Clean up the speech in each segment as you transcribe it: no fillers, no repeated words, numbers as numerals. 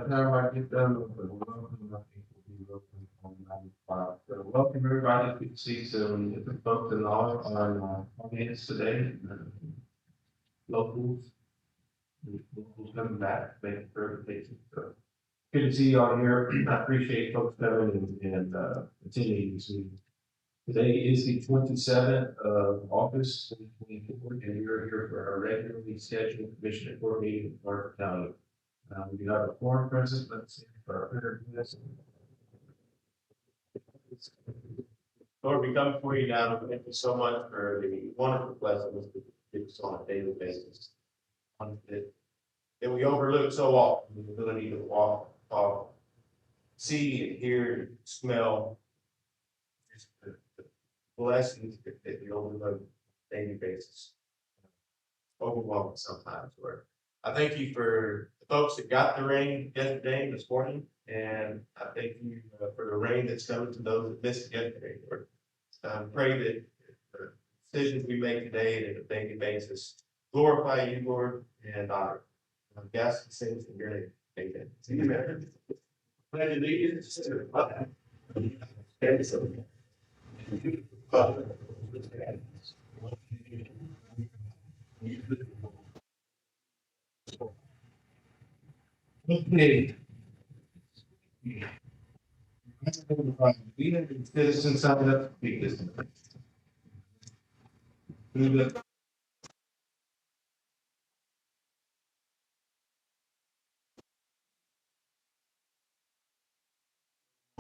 the time I get done with the welcome, I think we'll be looking on 95. So welcome everybody. Good to see some different folks in the audience today. Locals, locals coming back, making verification. So good to see you all here. I appreciate folks coming and attending this meeting. Today is the 27th of August, 2024, and we're here for our regularly scheduled commissioner board meeting in Clark County. We do have a forum present. Let's see for our printer. Lord, we come before you now. Thank you so much for the wonderful blessings that you give us on a daily basis. That we overlook so often, the ability to walk, talk, see and hear and smell. Just the blessings that we overlook on a daily basis. Overwhelming sometimes, Lord. I thank you for the folks that got the rain yesterday and this morning, and I thank you for the rain that's coming to those that missed it yesterday, Lord. Pray that the decisions we make today and on a daily basis glorify you, Lord, and honor. Gas and sins in your name. Amen. Amen. Pledge allegiance to the flag of the United States of America. Okay. We have citizens signed up to speak this.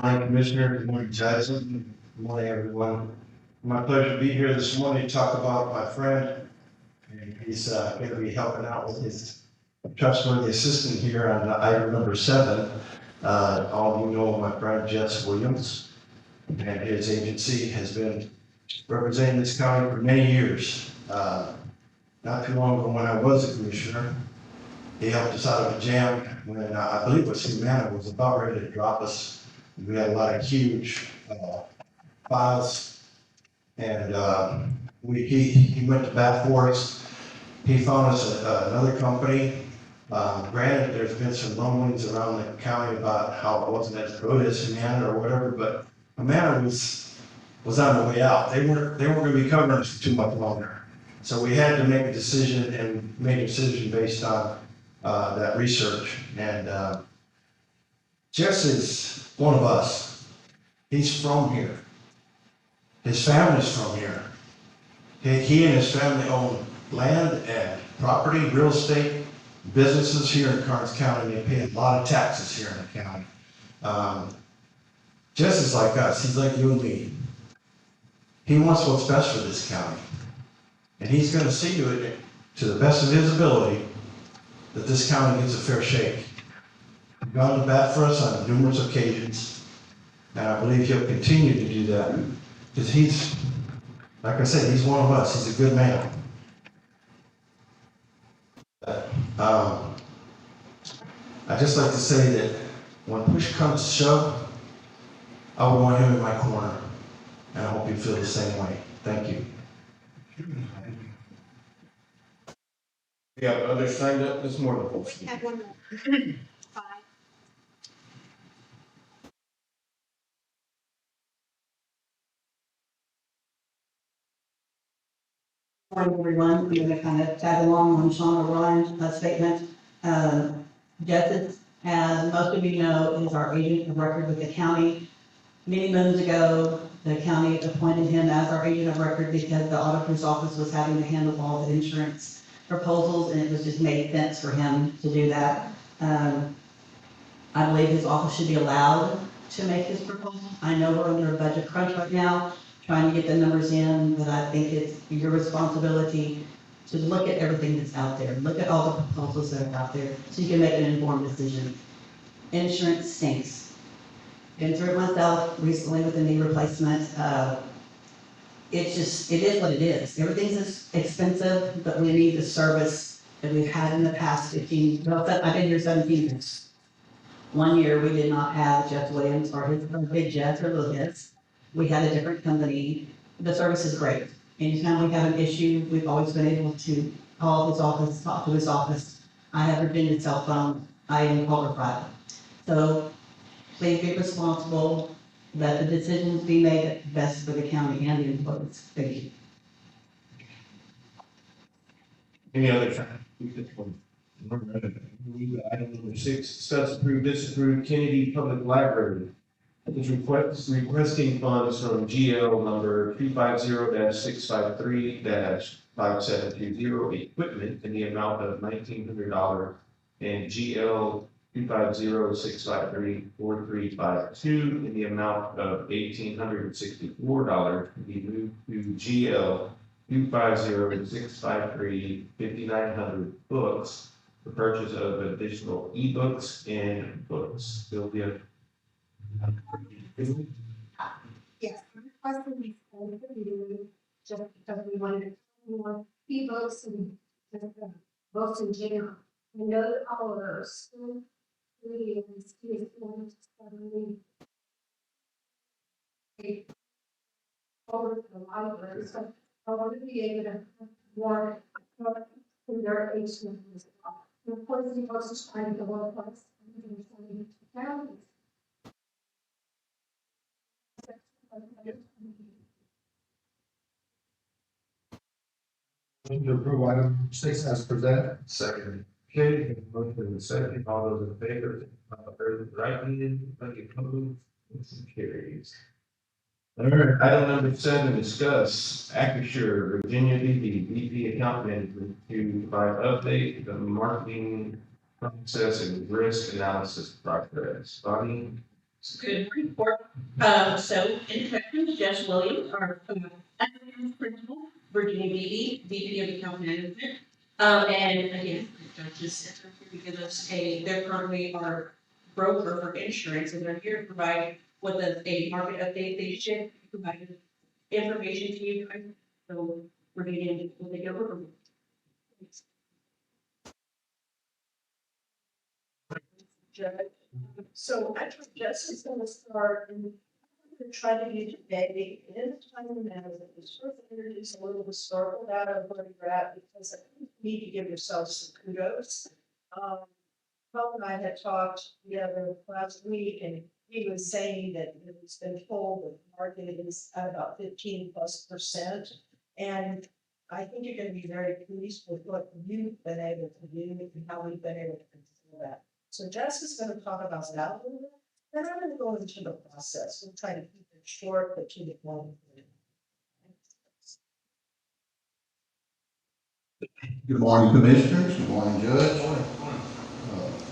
Hi, Commissioner. Good morning, Jason. Good morning, everyone. My pleasure to be here this morning to talk about my friend. And he's going to be helping out with his trustworthy assistant here on item number 7. All of you know my friend Jess Williams, and his agency has been representing this county for many years. Not too long ago when I was a commissioner, he helped us out of a jam when I believe it was Humana was about ready to drop us. We had a lot of huge files, and he went to bat for us. He found us another company. Granted, there's been some rumblings around the county about how it wasn't as good as Humana or whatever, but Humana was on the way out. They weren't going to be covering us for too much longer. So we had to make a decision, and made a decision based on that research. And Jess is one of us. He's from here. His family's from here. He and his family own land and property, real estate, businesses here in Karnes County. They pay a lot of taxes here in the county. Jess is like us. He's like you and me. He wants what's best for this county. And he's going to see to it, to the best of his ability, that this county gets a fair shake. He's gone to bat for us on numerous occasions, and I believe he'll continue to do that, because he's, like I said, he's one of us. He's a good man. I just like to say that when push comes to shove, I would want him in my corner, and I hope you feel the same way. Thank you. We have others signed up this morning. We have one more. 5. Morning, everyone. I'm going to kind of tag along on Sean O'Brien's statement. Jess, as most of you know, is our agent of record with the county. Many moons ago, the county appointed him as our agent of record because the auditor's office was having to handle all the insurance proposals, and it was just made sense for him to do that. I believe his office should be allowed to make this proposal. I know we're under a budget crunch right now, trying to get the numbers in, but I think it's your responsibility to look at everything that's out there, look at all the proposals that are out there, so you can make an informed decision. Insurance stinks. Been through it myself recently with a knee replacement. It is what it is. Everything's expensive, but we need the service that we've had in the past 15, well, I've been here 17 years. 1 year, we did not have Jeff Williams or his big Jeff or little Jets. We had a different company. The service is great. Anytime we have an issue, we've always been able to call his office, talk to his office. I have Virginia's cell phone. I am qualified. So please be responsible, let the decisions be made that's best for the county and the employees. Thank you. Any other? Item number 6, discuss, approve, disapprove Kennedy Public Library. Is requesting funds from GL number 250-653-5720 equipment in the amount of $1,900 and GL 250-653-4352 in the amount of $1,864 to be moved to GL 250-653-5900 books for purchase of additional ebooks and books. Sylvia. Yes, I requested these for the meeting, just because we wanted more ebooks and just books in general. I know that our school, really, and students want to study over to the library, so I want to be able to have more in their age group as well. And of course, the books is trying to work with us, and we're trying to families. Motion to approve item 6 as presented. Second. Okay, motion in the second, all those in favor, raise the right hand, any opposed, motion carries. All right, item number 7, discuss Acrisure Virginia VP Account Management to provide update the marketing process and risk analysis progress. Bonnie? Good report. So in effective, Jess Williams, our acting principal, Virginia VP of Account Management. And again, Judge just sent her here to give us they're currently our broker for insurance, and they're here to provide with us a market update. They should provide information to you guys. So we're getting, we'll take it over. Judge. So I think Jess is gonna start and I'm gonna try to do today in a timely manner that we sort of introduce a little historical data of where you're at, because I think you need to give yourselves some kudos. Paul and I had talked together last week, and he was saying that it's been told that the market is at about 15+%. And I think you're gonna be very pleased with what you've been able to do and how we've been able to control that. So Jess is gonna talk about that a little bit, then I'm gonna go into the process. We'll try to keep it short, but to the point. Good morning, Commissioners. Good morning, Judge. I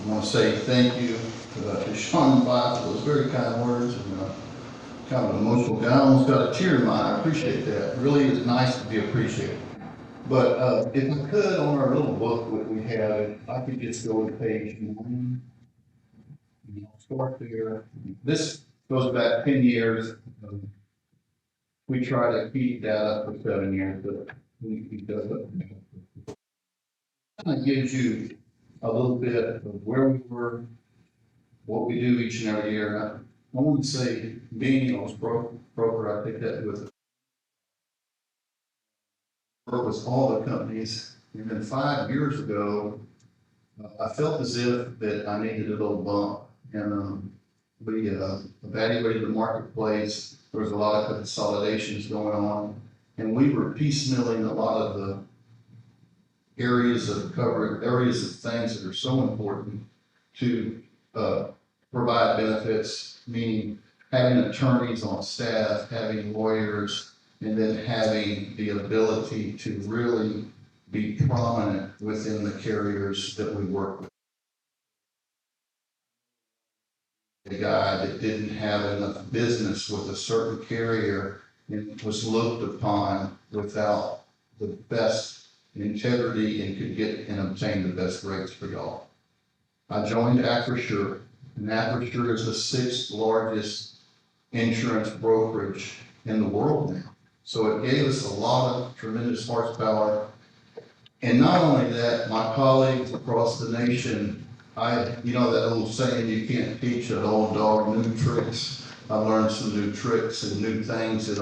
want to say thank you to Sean Bye for those very kind words, and kind of an emotional guy. I almost got a tear in my eye. I appreciate that. It really is nice to be appreciated. But if I could, on our little book that we have, if I could just go to page 1. I'll start there. This goes back 10 years. We try to keep data for 7 years, but we does it. Kind of gives you a little bit of where we were, what we do each and every year. And I want to say, being a broker, I think that with all the companies, and then 5 years ago, I felt as if that I needed a little bump, and we evaluated the marketplace. There was a lot of consolidations going on, and we were piecemealing a lot of the areas of things that are so important to provide benefits, meaning having attorneys on staff, having lawyers, and then having the ability to really be prominent within the carriers that we work with. A guy that didn't have enough business with a certain carrier and was looked upon without the best integrity and could get and obtain the best rates for y'all. I joined Acrisure, and Acrisure is the 6th largest insurance brokerage in the world now. So it gave us a lot of tremendous horsepower. And not only that, my colleagues across the nation, you know that old saying, you can't teach an old dog new tricks. I learned some new tricks and new things that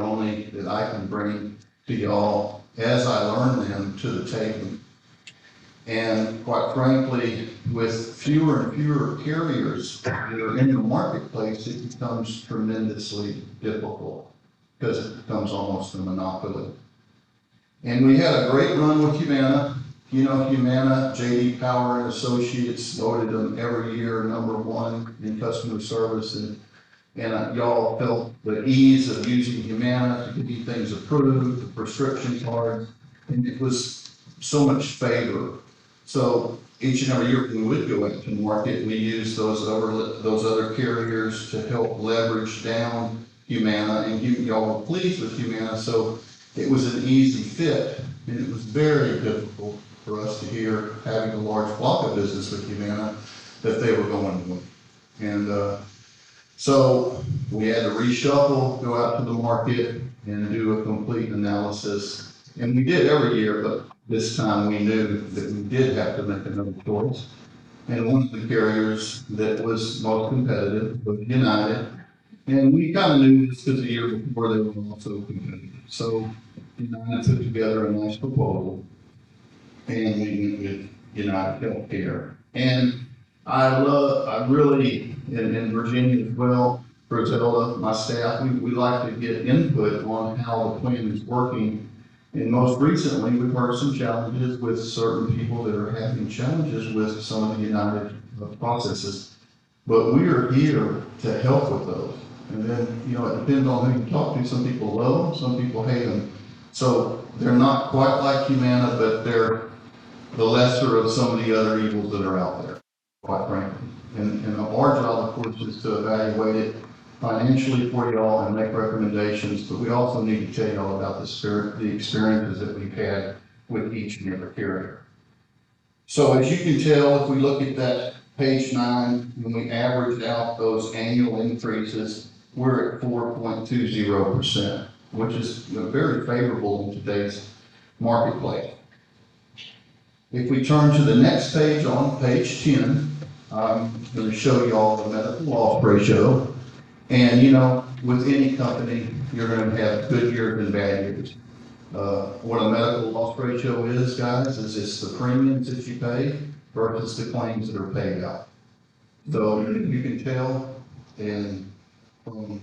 I can bring to y'all as I learn them to the table. And quite frankly, with fewer and fewer carriers that are in the marketplace, it becomes tremendously difficult because it becomes almost a monopoly. And we had a great run with Humana. You know, Humana, J.D. Power and Associates voted them every year #1 in customer service, and y'all felt the ease of using Humana to get things approved, the prescription cards, and it was so much favor. So each and every year we would go out to market, we used those other carriers to help leverage down Humana, and y'all were pleased with Humana, so it was an easy fit, and it was very difficult for us to hear, having a large block of business with Humana, that they were going away. And so we had to reshuffle, go out to the market and do a complete analysis. And we did every year, but this time we knew that we did have to make another choice. And one of the carriers that was most competitive was United. And we kind of knew this because the year before they were also competitive. So United put together a nice proposal, and we went with United Healthcare. And I really, in Virginia as well, Griselda, my staff, we like to get input on how the plan is working. And most recently, we've heard some challenges with certain people that are having challenges with some of the United processes. But we are here to help with those. And then, it depends on who you talk to. Some people love them, some people hate them. So they're not quite like Humana, but they're the lesser of some of the other evils that are out there, quite frankly. And our job, of course, is to evaluate it financially for y'all and make recommendations, but we also need to tell y'all about the experiences that we've had with each and every carrier. So as you can tell, if we look at that page 9, when we average out those annual increases, we're at 4.20%, which is very favorable in today's marketplace. If we turn to the next page, on page 10, I'm going to show you all the medical loss ratio. And with any company, you're going to have good years and bad years. What a medical loss ratio is, guys, is it's the premiums that you pay versus the claims that are paid out. So you can tell from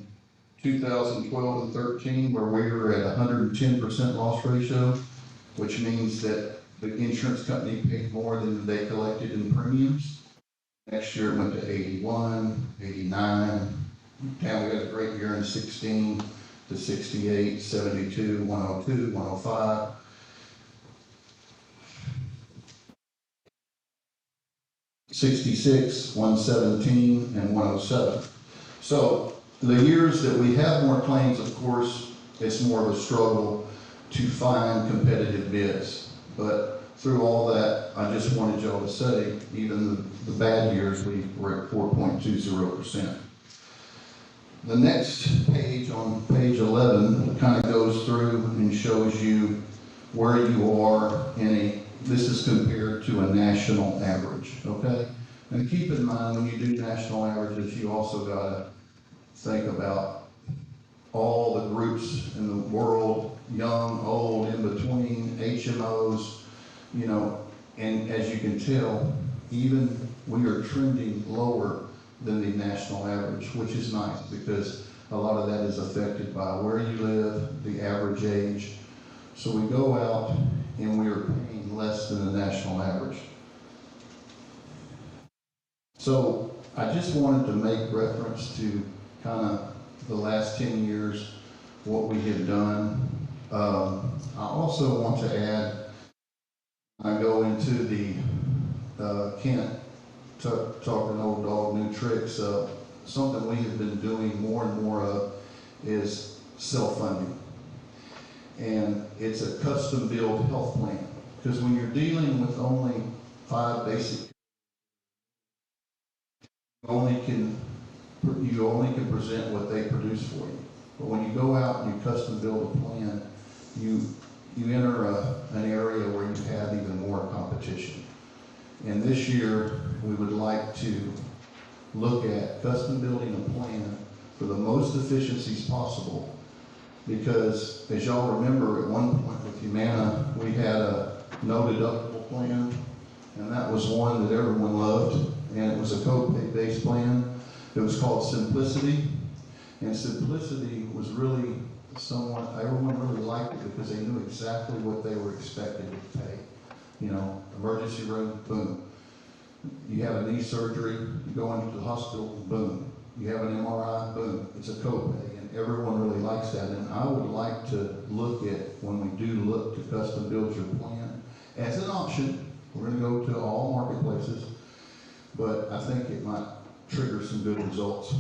2012 and 13, where we were at 110% loss ratio, which means that the insurance company paid more than they collected in premiums. Next year it went to 81, 89. Now we had a great year in 16 to 68, 72, 102, 105. '66, 117, and 107. So the years that we have more claims, of course, it's more of a struggle to find competitive bids. But through all that, I just wanted y'all to say, even the bad years, we were at 4.20%. The next page, on page 11, kind of goes through and shows you where you are this is compared to a national average, okay? And keep in mind, when you do national averages, you also gotta think about all the groups in the world, young, old, in between, HMOs, and as you can tell, even we are trending lower than the national average, which is nice because a lot of that is affected by where you live, the average age. So we go out and we are paying less than the national average. So I just wanted to make reference to kind of the last 10 years, what we have done. I also want to add, I go into the can't talk an old dog, new tricks. Something we have been doing more and more of is self-funding. And it's a custom-built health plan. Because when you're dealing with only 5 basic, you only can present what they produce for you. But when you go out and you custom build a plan, you enter an area where you have even more competition. And this year, we would like to look at custom building a plan for the most efficiencies possible. Because as y'all remember, at one point with Humana, we had a no deductible plan. and that was one that everyone loved, and it was a co-pay based plan. It was called Simplicity, and Simplicity was really everyone really liked it because they knew exactly what they were expected to pay. You know, emergency room, boom. You have a knee surgery, you go into the hospital, boom. You have an MRI, boom. It's a copay, and everyone really likes that. And I would like to look at, when we do look to custom build your plan, as an option. We're going to go to all marketplaces, but I think it might trigger some good results.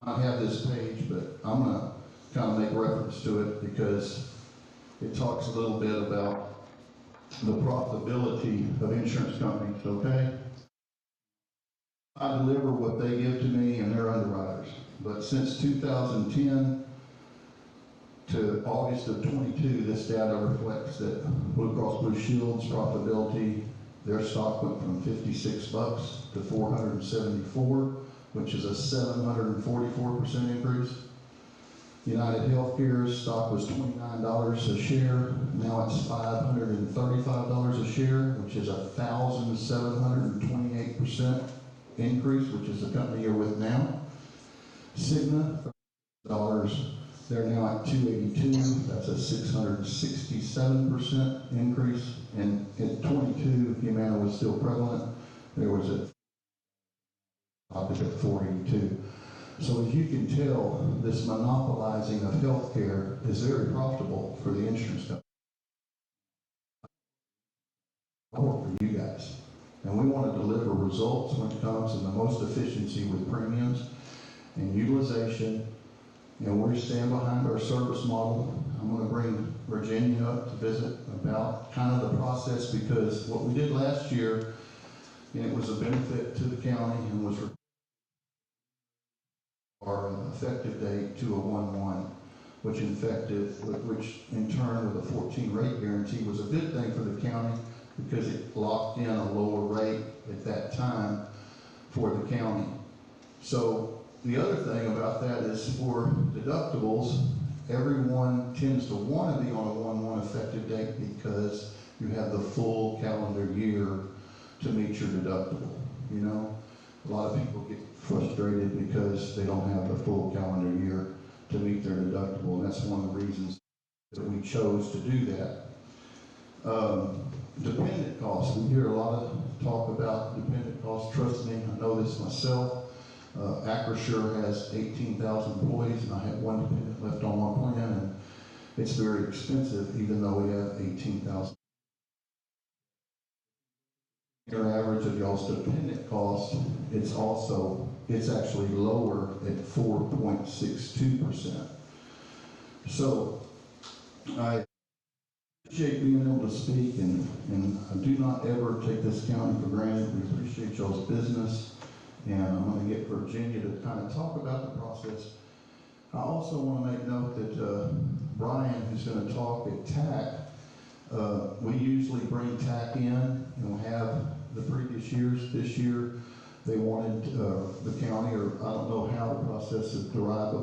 I have this page, but I'm going to kind of make reference to it because it talks a little bit about the profitability of insurance companies, okay? I deliver what they give to me and their underwriters. But since 2010 to August of 22, this data reflects that Blue Cross Blue Shield's profitability, their stock went from 56 bucks to 474, which is a 744% increase. United Healthcare's stock was $29 a share. Now it's $535 a share, which is a 1,728% increase, which is the company you're with now. Cigna, $30. They're now at $282. That's a 667% increase. And at 22, Humana was still prevalent. There was a at 482. So as you can tell, this monopolizing of healthcare is very profitable for the insurance company. I work for you guys, and we want to deliver results when it comes to the most efficiency with premiums and utilization, and we stand behind our service model. I'm going to bring Virginia up to visit about kind of the process, because what we did last year, and it was a benefit to the county and was our effective date to a 1/1, which in turn with a 14 rate guarantee was a good thing for the county because it locked in a lower rate at that time for the county. So the other thing about that is for deductibles, everyone tends to want to be on a 1/1 effective date because you have the full calendar year to meet your deductible. You know, a lot of people get frustrated because they don't have the full calendar year to meet their deductible, and that's one of the reasons that we chose to do that. Dependent costs. We hear a lot of talk about dependent costs. Trust me, I know this myself. Acrisure has 18,000 employees, and I have one dependent left on my plan, and it's very expensive, even though we have 18,000. Your average of y'all's dependent cost, it's actually lower at 4.62%. So I appreciate being able to speak, and I do not ever take this county for granted. We appreciate y'all's business, and I'm going to get Virginia to kind of talk about the process. I also want to make note that Brian, who's going to talk at TAC, we usually bring TAC in, and we have the previous years. This year, they wanted the county, or I don't know how the process is derived,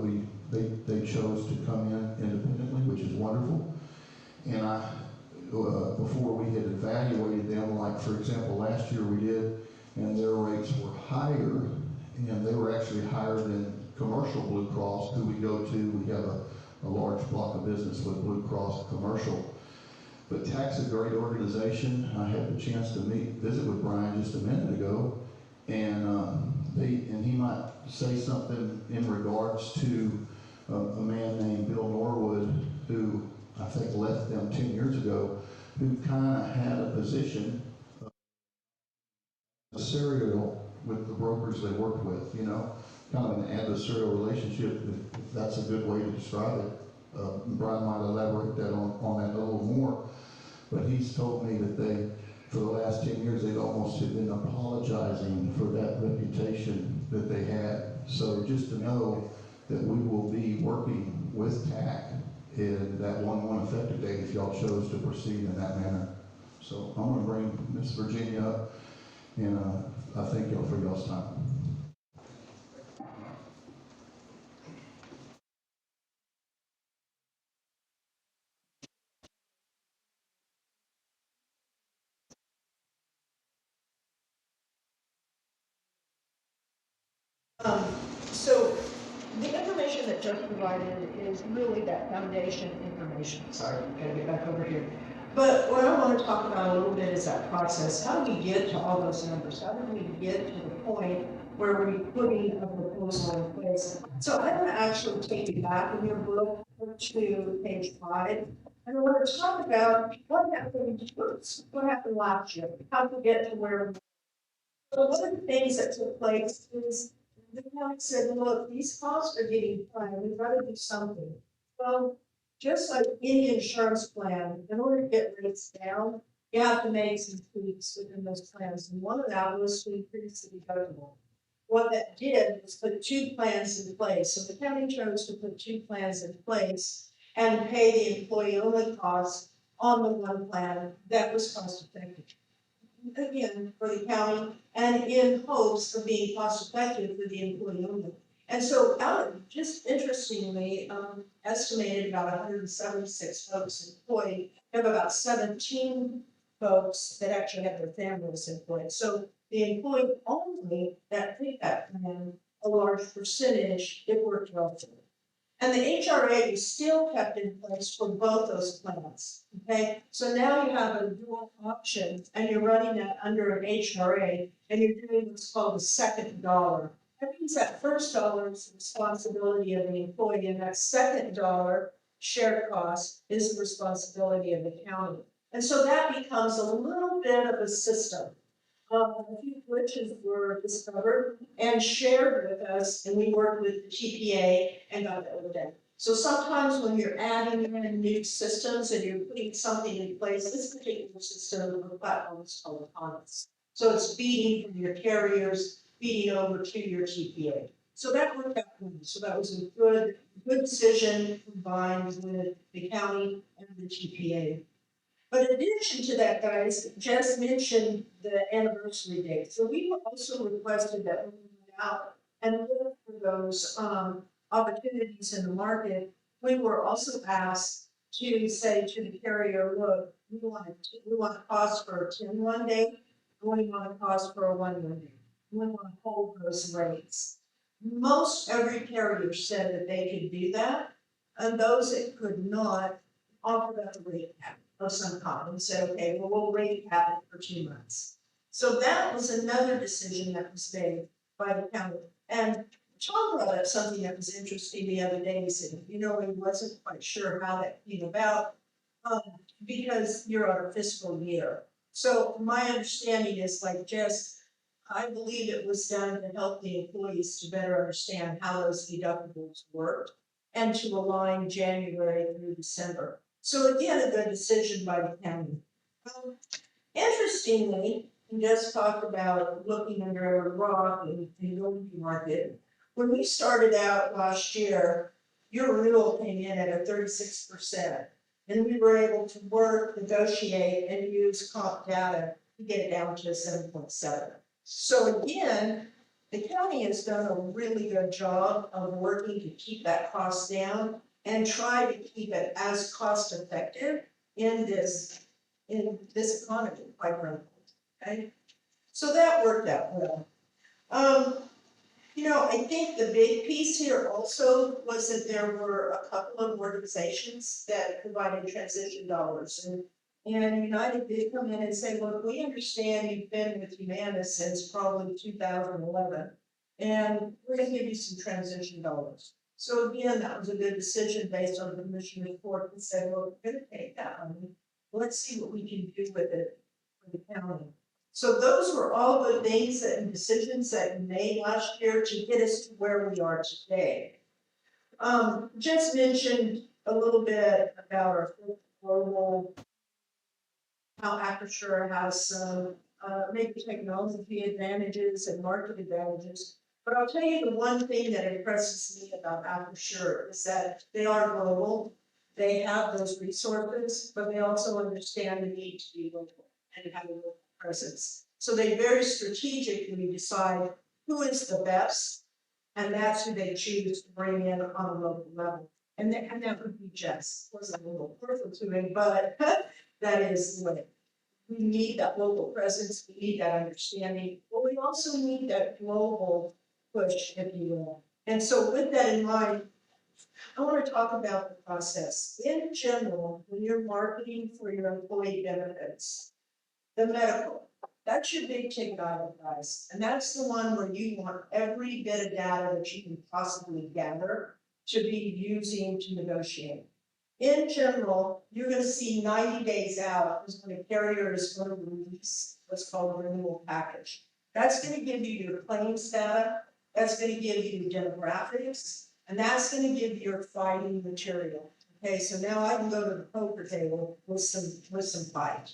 but they chose to come in independently, which is wonderful. And before we had evaluated them, like for example, last year we did, and their rates were higher, and they were actually higher than commercial Blue Cross, who we go to. We have a large block of business with Blue Cross Commercial. But TAC's a great organization. I had the chance to visit with Brian just a minute ago, and he might say something in regards to a man named Bill Norwood, who I think left them 10 years ago, who kind of had a position adversarial with the brokers they worked with, you know, kind of an adversarial relationship, if that's a good way to describe it. Brian might elaborate that on that a little more, but he's told me that for the last 10 years, they've almost been apologizing for that reputation that they had. So just to know that we will be working with TAC in that 1/1 effective date if y'all chose to proceed in that manner. So I'm going to bring Miss Virginia up, and I thank y'all for y'all's time. So the information that Jeff provided is really that foundation information. Sorry, I'm gonna get back over here. But what I want to talk about a little bit is that process. How do we get to all those numbers? How do we get to the point where we're putting a proposal in place? So I'm going to actually take you back in your book to page 5. And I want to talk about what happened first, what happened last year, how to get to where. So one of the things that took place is the county said, look, these costs are getting high, we've got to do something. Well, just like any insurance plan, in order to get rates down, you have to make some tweaks within those plans. And one of that was to increase the deductible. What that did was put 2 plans in place. So the county chose to put 2 plans in place and pay the employee only costs on the one plan that was cost effective. Again, for the county and in hopes of being cost effective for the employee only. And so just interestingly, estimated about 176 folks employed, we have about 17 folks that actually have their families employed. So the employee only that take that plan, a large percentage, it worked well for them. And the HRA is still kept in place for both those plans, okay? So now you have a dual option and you're running that under an HRA and you're doing what's called a second dollar. That means that first dollar is the responsibility of the employee and that second dollar shared cost is the responsibility of the county. And so that becomes a little bit of a system. A few glitches were discovered and shared with us, and we worked with the TPA and got that looked at. So sometimes when you're adding in new systems and you're putting something in place, this particular system or platform is called Karnes. So it's feeding from your carriers, feeding over to your TPA. So that worked out well. So that was a good decision combined with the county and the TPA. But in addition to that, guys, Jess mentioned the anniversary date. So we were also requested that we went out and look for those opportunities in the market. We were also asked to say to the carrier, look, we want a cost for a 10-1 day, and we want a cost for a 1-1 day. We want to hold those rates. Most every carrier said that they could do that, and those that could not offered up a rate cap of some kind and said, okay, well, we'll rate cap it for 2 months. So that was another decision that was made by the county. And Tom brought up something that was interesting the other day. He said, he wasn't quite sure how that came about because you're on a fiscal year. So my understanding is like I believe it was done to help the employees to better understand how those deductibles worked and to align January through December. So again, a good decision by the county. Interestingly, we just talked about looking under a rock and going to market. When we started out last year, your renewal came in at a 36%. And we were able to work, negotiate, and use comp data to get it down to a 7.7. So again, the county has done a really good job of working to keep that cost down and try to keep it as cost effective in this economy, quite frankly. Okay, so that worked out well. I think the big piece here also was that there were a couple of organizations that provided transition dollars. And United did come in and say, look, we understand you've been with Humana since probably 2011, and we're going to give you some transition dollars. So again, that was a good decision based on the commission report and said, well, we're going to take that money. Let's see what we can do with it for the county. So those were all the things and decisions that we made last year to get us to where we are today. Just mentioned a little bit about our global, how Acrisure has some major technology advantages and market advantages. But I'll tell you the one thing that impresses me about Acrisure is that they are global. They have those resources, but they also understand the need to be local and have a local presence. So they very strategically decide who is the best, and that's who they choose to bring in on a local level. And that would be Jess. Wasn't a little perfect to him, but that is the way. We need that local presence. We need that understanding, but we also need that global push, if you will. And so with that in mind, I want to talk about the process. In general, when you're marketing for your employee benefits, the medical, that's your big ticket item, guys. And that's the one where you want every bit of data that you can possibly gather to be using to negotiate. In general, you're going to see 90 days out is when a carrier is going to release what's called a renewal package. That's going to give you your claims data, that's going to give you demographics, and that's going to give you your fighting material. Okay, so now I can go to the poker table with some fight.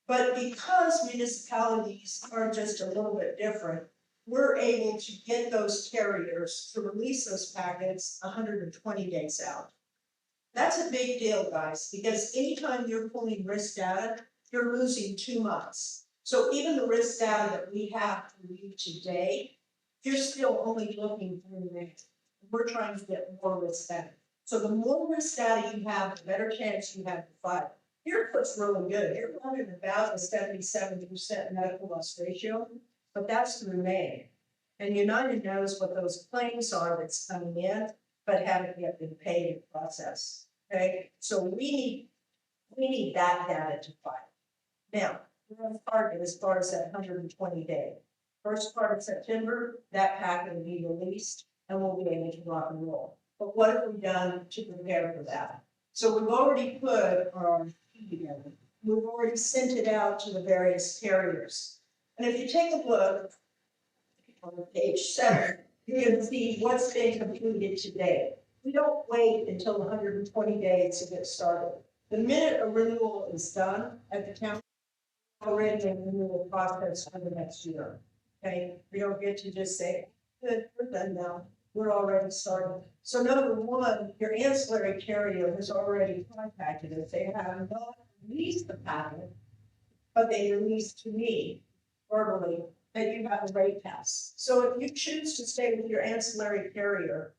But because municipalities are just a little bit different, we're able to get those carriers to release those packets 120 days out. That's a big deal, guys, because anytime you're pulling risk data, you're losing 2 months. So even the risk data that we have for you today, you're still only looking through it. We're trying to get more risk data. So the more risk data you have, the better chance you have to file. Here looks really good. You're running about a 77% medical loss ratio, but that's through May. And United knows what those claims are that's coming in, but haven't yet been paid and processed. Okay, so we need that data to file. Now, we're on target as far as that 120 day. First part of September, that packet will be released and we'll be able to rock and roll. But what have we done to prepare for that? So we've already put our together. We've already sent it out to the various carriers. And if you take a look on page 7, you can see what's been completed today. We don't wait until 120 days to get started. The minute a renewal is done at the county, already in the renewal process for the next year. Okay, we don't get to just say, good, we're done now. We're already starting. So number one, your ancillary carrier has already contacted us. They have not released the packet, but they released to me verbally that you have a rate pass. So if you choose to stay with your ancillary carrier,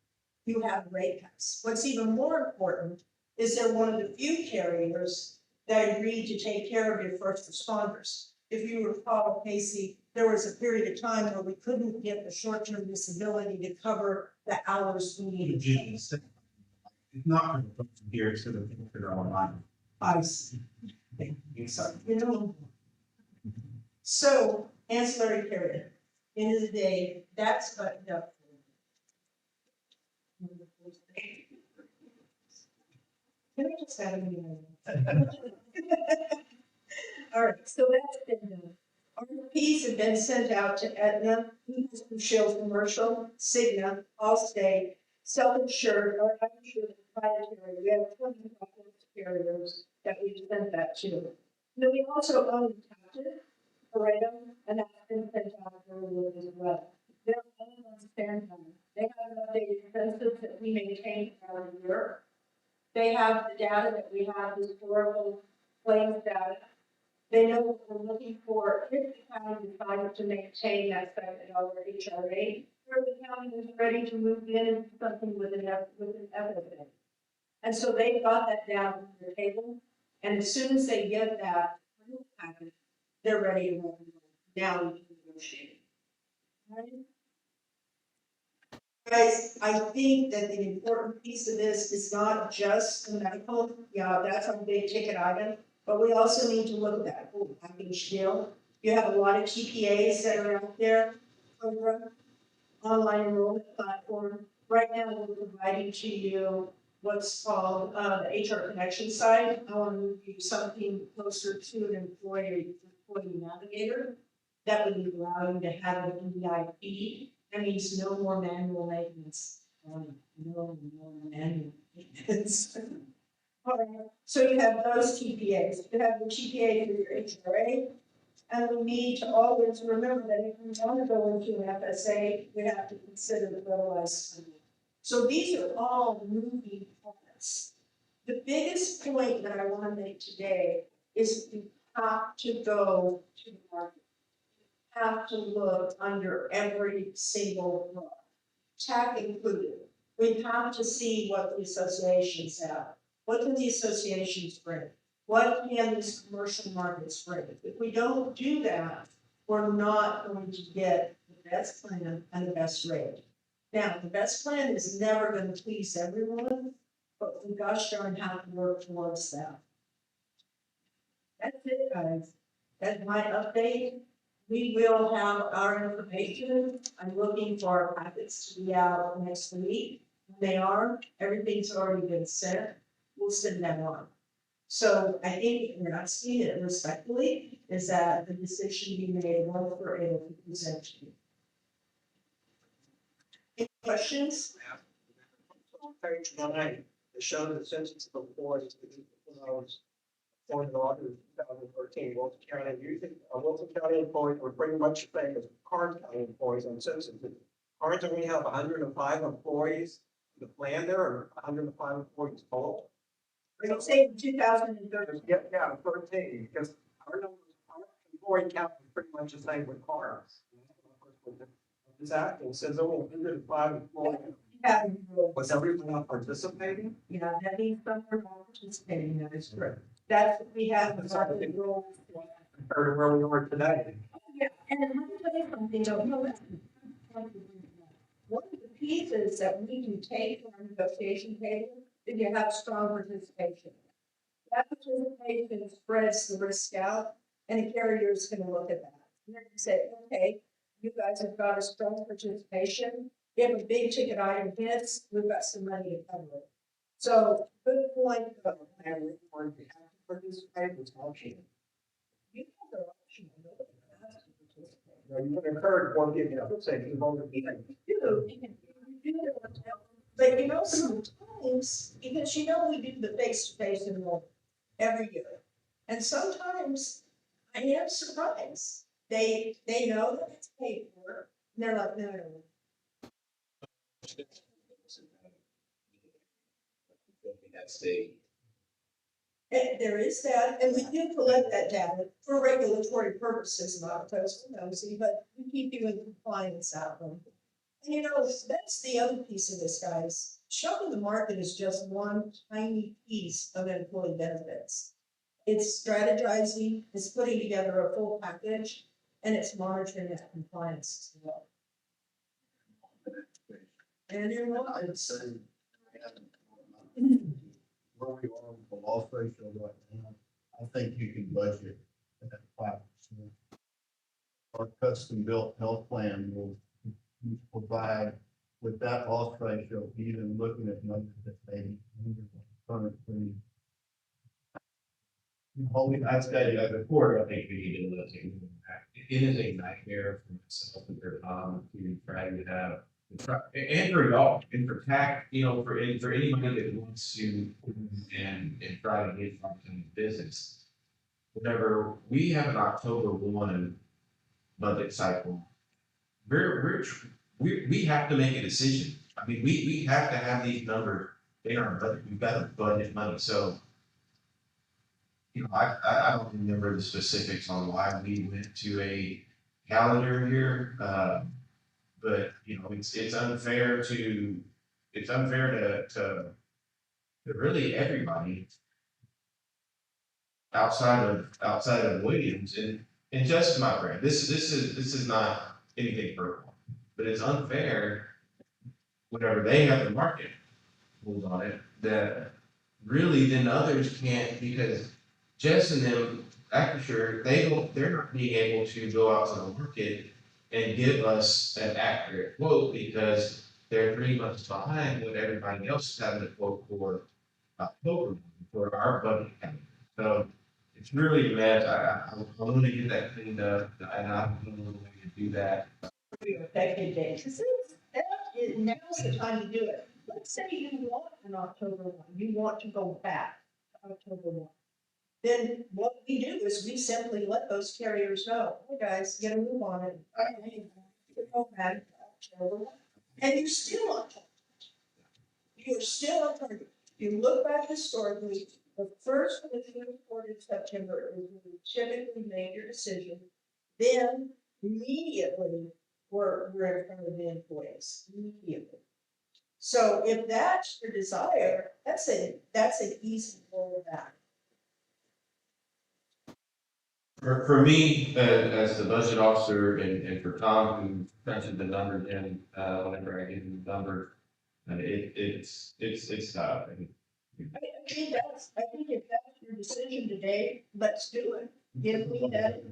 you have a rate pass. What's even more important is they're one of the few carriers that agreed to take care of your first responders. If you recall, Casey, there was a period of time where we couldn't get the short-term disability to cover the hours we needed. It's not from here to the things that are online. I see. So, you know, so ancillary carrier, end of the day, that's buttoned up. Can I just have a minute? All right, so that's been done. RFPs have been sent out to Aetna, Blue Shield Commercial, Cigna, Allstate, self-insured, or uninsured proprietary. We have 20 carriers that we've sent that to. Then we also own Captive, Pareto, and that's been sent out earlier as well. They're all on standby. They have updated census that we maintain throughout the year. They have the data that we have, historical claims data. They know what we're looking for if the county decides to maintain that $7 HRA, or the county is ready to move in and do something with an FFA. And so they've got that down on their table, and as soon as they get that package, they're ready to move. Now we can negotiate. Right? Guys, I think that the important piece of this is not just the medical, yeah, that's a big ticket item, but we also need to look at that whole package deal. You have a lot of TPAs that are out there, online enrollment platform. Right now, we're providing to you what's called the HR connection side. I want to move you something closer to an employee navigator that would allow you to have an EIP. That means no more manual maintenance. No manual maintenance. All right. So you have those TPAs. You have the TPA for your HRA. And we need to always remember that if we want to go into an FSA, we have to consider the levelized funding. So these are all moving parts. The biggest point that I want to make today is you have to go to the market. You have to look under every single rock, TAC included. We have to see what the associations have. What can the associations bring? What can these commercial markets bring? If we don't do that, we're not going to get the best plan and the best rate. Now, the best plan is never gonna please everyone, but we gosh darn have to work towards that. That's it, guys. That's my update. We will have our information. I'm looking for our packets to be out next week. They are, everything's already been sent. We'll send that on. So I think we're not seeing it respectfully, is that the decision be made once we're able to present to you. Any questions? Page 9, it showed the census of employees when I was appointed auditor in 2013, Wilson County. You think Wilson County employees were pretty much the same as Karnes County employees on census. Karnes only have 105 employees in the plan there, or 105 employees total. Are you saying 2013? Yeah, 13, because our numbers, our employee count is pretty much the same with Karnes. This act, it says only 105 employees. Yeah, Was everyone not participating? yeah, that means some are not participating, that is correct. That's what we have in our rules. Compared to where we are today. Yeah, and let me tell you something, though, no, that's. One of the pieces that we can take from our negotiation table is you have strong participation. That participation spreads the risk out, and the carrier is gonna look at that. And they're gonna say, okay, you guys have got a strong participation. If a big ticket item hits, we've got some money to cover it. So, good point, And we weren't to participate was optional. you have the option. Now, you would encourage one giving up, say, you voted You against. do, but you know, sometimes, because you know, we do the face-to-face enrollment every year. And sometimes I am surprised. They know that it's paid for, and they're like, no. And there is that, and we do collect that data for regulatory purposes, not because we're nosy, but we keep you in compliance out of them. And you know, that's the other piece of this, guys. Showing the market is just one tiny piece of employee benefits. It's strategizing, it's putting together a full package, and it's monitoring that compliance as well. And you're I welcome. would say, where we are with the loss ratio right now, I think you can budget at 5%. Our custom-built health plan will provide with that loss ratio, even looking at numbers that they currently. I say, before, I think we need to look at, it is a nightmare for myself and for Tom to try to have, and for y'all, and for tax, you know, for anybody that wants to, and try to get from business. Whenever we have an October 1 budget cycle, we have to make a decision. I mean, we have to have these numbers in our budget, we've got to budget money, so. You know, I don't remember the specifics on why we went to a calendar here, but, you know, it's unfair to, to really everybody outside of Williams, and just my friend, this is not anything personal, but it's unfair whenever they have the market hold on it, that really then others can't, because Jess and them, Acrisure, they're not being able to go out to the market and give us an accurate quote because they're 3 months behind what everybody else is having to quote for October for our budget. So it's really a mess. I want to get that cleaned up, and I don't know the way to do that. Your effective date, because now's the time to do it. Let's say you want an October 1, you want to go back to October 1. Then what we do is we simply let those carriers know, hey guys, get a move on it. Go back to October 1. And you're still on target. You're still on target. You look back historically, the first one that you reported September is when you typically made your decision. Then immediately we're in front of the employees, immediately. So if that's your desire, that's an easy roll back. For me, as the budget officer and for Tom, who crunches the numbers in, whenever I give him the number, it's tough. And I think if that's your decision today, let's do it. Give me that.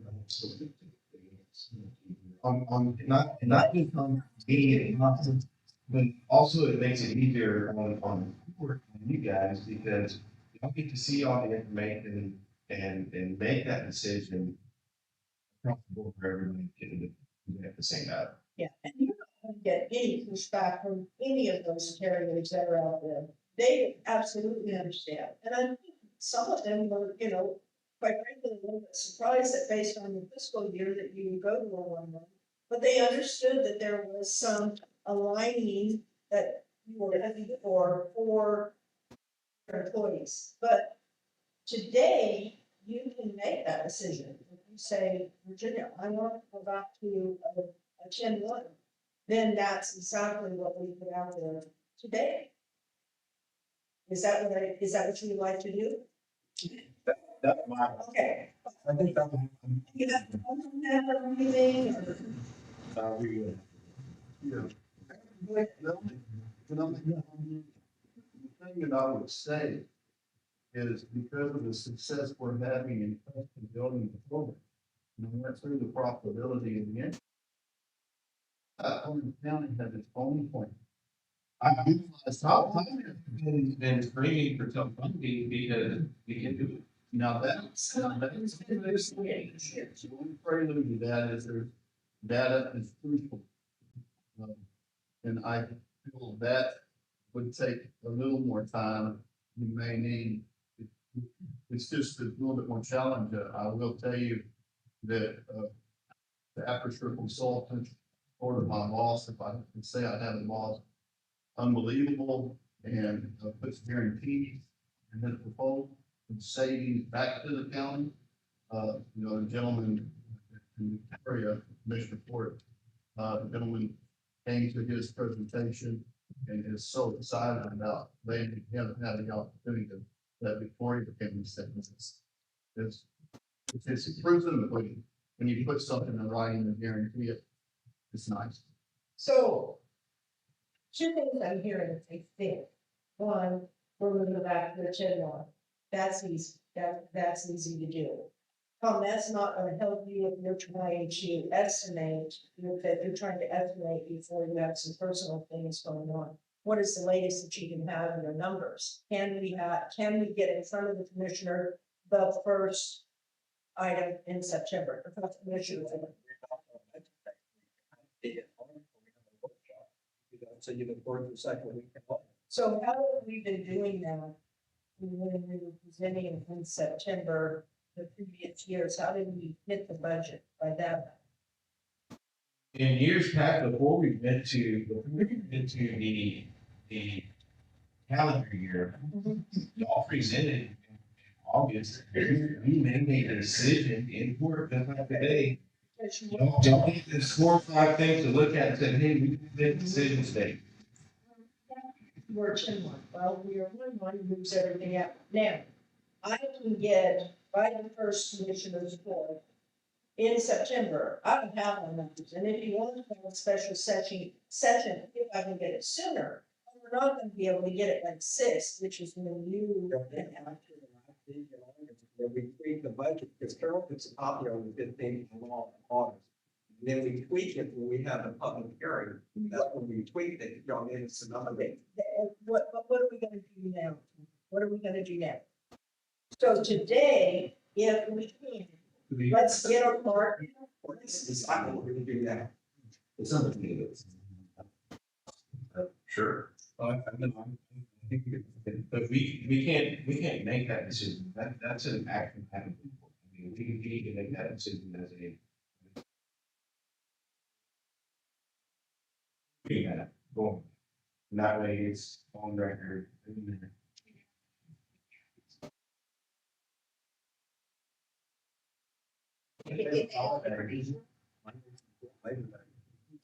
not just on me, but also it makes it easier on you guys because y'all get to see all the information and make that decision comfortable for everybody at the same time. Yeah, and you're not gonna get any pushback from any of those carriers that are out there. They absolutely understand. And I think some of them were, quite frankly, a little bit surprised that based on your fiscal year that you would go to a 1-1. But they understood that there was some aligning that you were looking for your employees. But today, you can make that decision. If you say, Virginia, I want to go back to a 10-1, then that's exactly what we put out there today. Is that what you would like to do? That's my. Okay. I think that would. You have to vote on that or anything, or? We would. The thing that I would say is because of the success we're having in custom building the program, and went through the profitability in the end. Orange County has its own plan. And screaming for some funding because we can do it. Now that's one prelude to that is there's data is crucial. And I feel that would take a little more time. You may need, it's just a little bit more challenge. I will tell you that, the aperture consultant, or my boss, if I can say I have a boss, unbelievable and puts guarantees and then proposal and savings back to the county. The gentleman in the area, Commissioner Ford, the gentleman came to his presentation and is so excited about they haven't had the opportunity to, that Victoria became the sentences. It's proven when you put something in writing and guarantee it, it's nice. So, two things I'm hearing, I think. One, we're moving back to the 10-1. That's easy, that's easy to do. That's not gonna help you if you're trying to estimate, if you're trying to estimate before you have some personal things going on. What is the latest that you can have in your numbers? Can we get in front of the commissioner the first item in September? The first commissioner. So you look forward to the second week. So how have we been doing that? When we were presenting in September, the previous years, how did we hit the budget by that? In years past, before we went to the calendar year, y'all presented in August, we made a decision in court just like today. Y'all need this 4 or 5 things to look at and say, hey, we made a decision today. We're 10-1. Well, we are 1-1, moves everything out. Now, I can get by the first commissioner's report in September. I don't have my numbers, and if you want to have a special session, if I can get it sooner, we're not going to be able to get it like 6, which is when you. Where we tweak the budget, because Carol puts a copy on the 15th of August. And then we tweak it when we have the public hearing. That's when we tweak it, y'all gave us another date. What are we gonna do now? What are we gonna do now? So today, if we can, let's get our part. This is the cycle we're gonna do now. It's something sure. I but we can't make that decision. That's an action having people. I mean, we need to make that decision as a. Yeah, boom. And that way it's on record.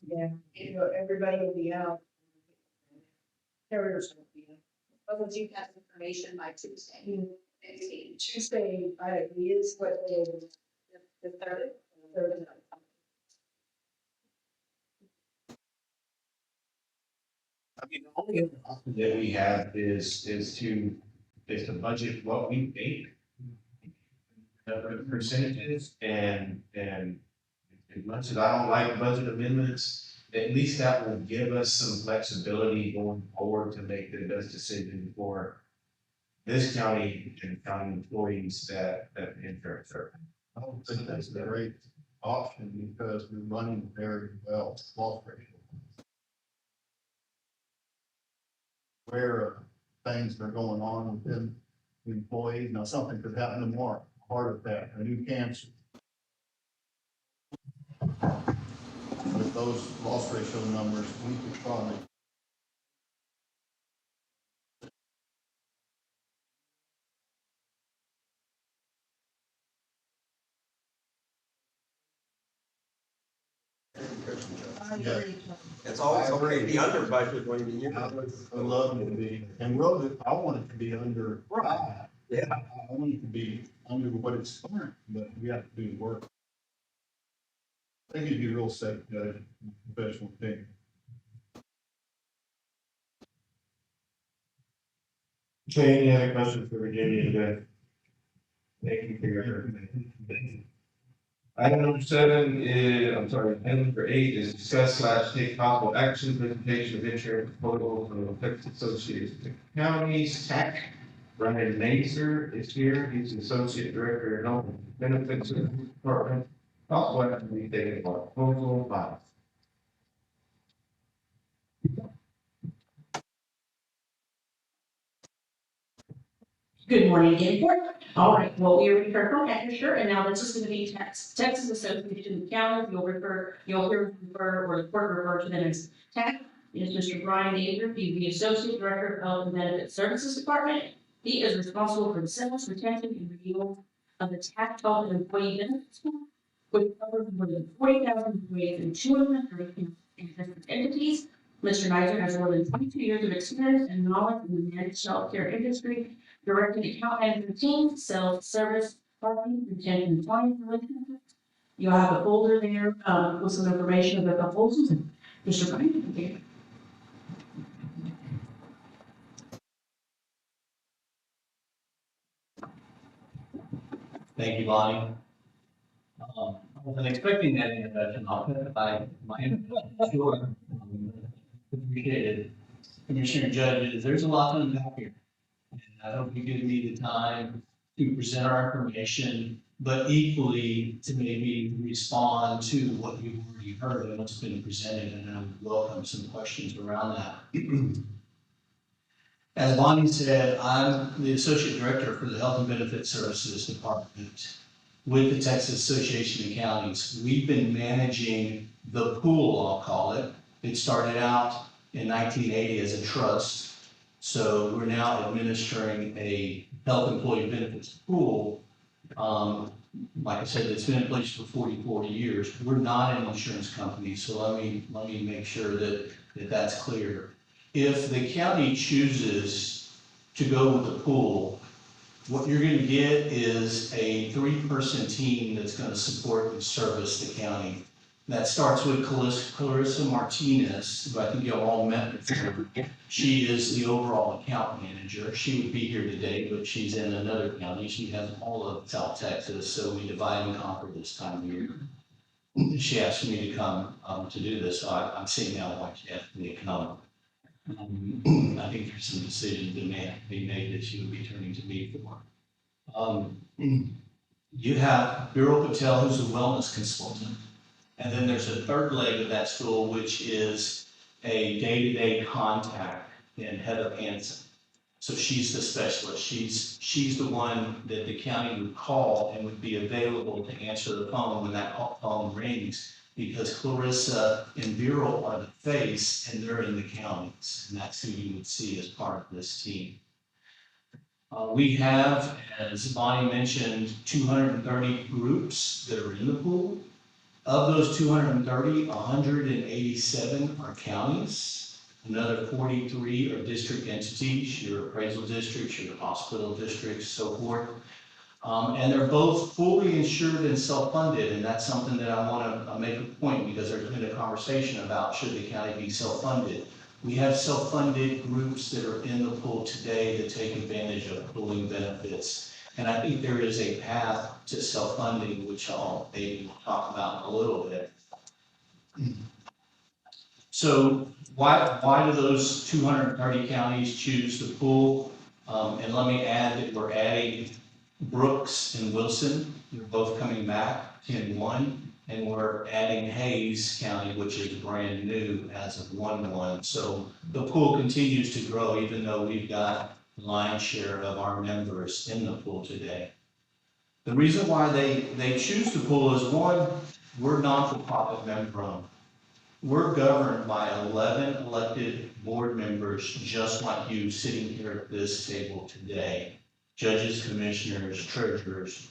Yeah, everybody will be out. Carriers will be out. But would you have information by Tuesday? Tuesday, is what day? The third. I mean, the only other option that we have is to budget what we make. Percentages and as much as I don't like budget amendments, at least that will give us some flexibility going forward to make the best decision for this county and county employees that insurance are. I don't think that's a great option because we're running very well, loss ratio. Where things are going on within the employees, now something could happen tomorrow, heart attack, a new cancer. With those loss ratio numbers, we could probably. Yeah. It's always okay to be under budget when you. I would love it to be, and really, I want it to be under. Right. Yeah. I want it to be under what it's current, but we have to do the work. I think it'd be real safe, professional opinion. Okay, any other questions for Virginia today? Thank you for your information. Item number 7 is, item number 8 is discuss / take possible action, presentation of insurance proposal from Texas Associated with Counties, TAC. Brian Mazer is here, he's the Associate Director of Health and Benefits Department. Also, have to be taken about proposal 5. Good morning again, Board. All right, well, we already heard from Acrisure, and now this is gonna be Texas Association of Counties. You'll hear refer, or the court refer to them as TAC. Is Mr. Brian Nader, the Associate Director of Health and Benefit Services Department. He is responsible for the sales, retention, and renewal of the TAC Health and Employee Benefits Pool, which covers more than 40,000 employees in 230 different entities. Mr. Nizer has more than 22 years of experience and knowledge in the managed healthcare industry, directing account management teams, sales, service, parking, retention, and client relationships. You'll have a folder there with some information about the proposals. Mr. Brian, thank you. Thank you, Bonnie. I wasn't expecting that introduction. I'll put it by my introduction. Sure. Appreciate it. Commissioner Judges, there's a lot to unpack here. And I hope you give me the time to present our information, but equally to maybe respond to what you've already heard and what's been presented, and I would welcome some questions around that. As Bonnie said, I'm the Associate Director for the Health and Benefit Services Department with the Texas Association of Counties. We've been managing the pool, I'll call it. It started out in 1980 as a trust. So we're now administering a health employee benefits pool. Like I said, it's been in place for 44 years. We're not an insurance company, so let me make sure that that's clear. If the county chooses to go with the pool, what you're going to get is a 3-person team that's going to support and service the county. That starts with Clarissa Martinez, who I think y'all all met before. She is the overall account manager. She would be here today, but she's in another county. She has all of South Texas, so we divide and conquer this time of year. She asked me to come to do this, so I'm seeing now why she asked me to come. I think there's some decisions that may have to be made that she would be turning to me for. You have Viral Patel, who's a wellness consultant. And then there's a third leg of that stool, which is a day-to-day contact in Heather Hansen. So she's the specialist. She's the one that the county would call and would be available to answer the phone when that phone rings, because Clarissa and Viral are the face and they're in the counties. And that's who you would see as part of this team. We have, as Bonnie mentioned, 230 groups that are in the pool. Of those 230, 187 are counties. Another 43 are district entities, your appraisal districts, your hospital districts, so forth. And they're both fully insured and self-funded, and that's something that I want to make a point, because there's been a conversation about should the county be self-funded. We have self-funded groups that are in the pool today that take advantage of pooling benefits. And I think there is a path to self-funding, which I'll maybe talk about in a little bit. So why do those 230 counties choose the pool? And let me add that we're adding Brooks and Wilson, they're both coming back, 10-1. And we're adding Hayes County, which is brand new as of 1/1. So the pool continues to grow, even though we've got the lion's share of our members in the pool today. The reason why they choose the pool is, one, we're non-for-profit member-owned. We're governed by 11 elected board members, just like you sitting here at this table today. Judges, commissioners, treasurers,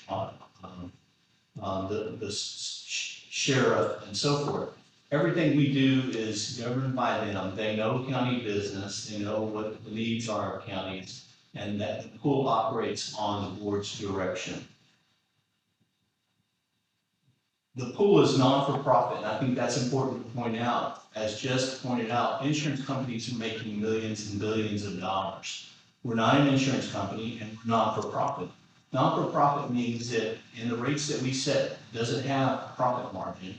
the sheriff, and so forth. Everything we do is governed by them. They know county business, they know what the needs are of counties, and that the pool operates on the board's direction. The pool is non-for-profit, and I think that's important to point out. As Jess pointed out, insurance companies are making millions and billions of dollars. We're not an insurance company, and we're non-for-profit. Non-for-profit means that in the rates that we set doesn't have profit margin.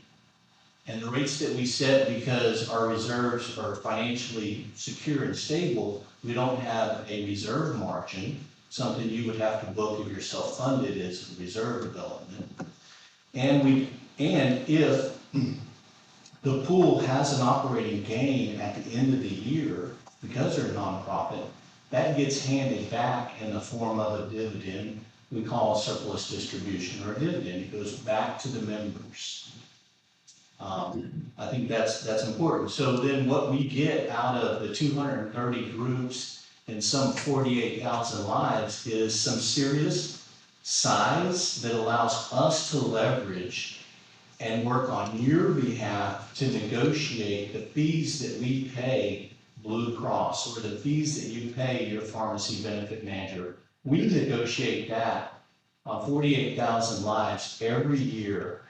And the rates that we set, because our reserves are financially secure and stable, we don't have a reserve margin, something you would have to book if you're self-funded as reserve development. And if the pool has an operating gain at the end of the year, because they're a nonprofit, that gets handed back in the form of a dividend. We call a surplus distribution or a dividend. It goes back to the members. I think that's important. So then what we get out of the 230 groups and some 48,000 lives is some serious size that allows us to leverage and work on your behalf to negotiate the fees that we pay Blue Cross, or the fees that you pay your pharmacy benefit manager. We negotiate that on 48,000 lives every year,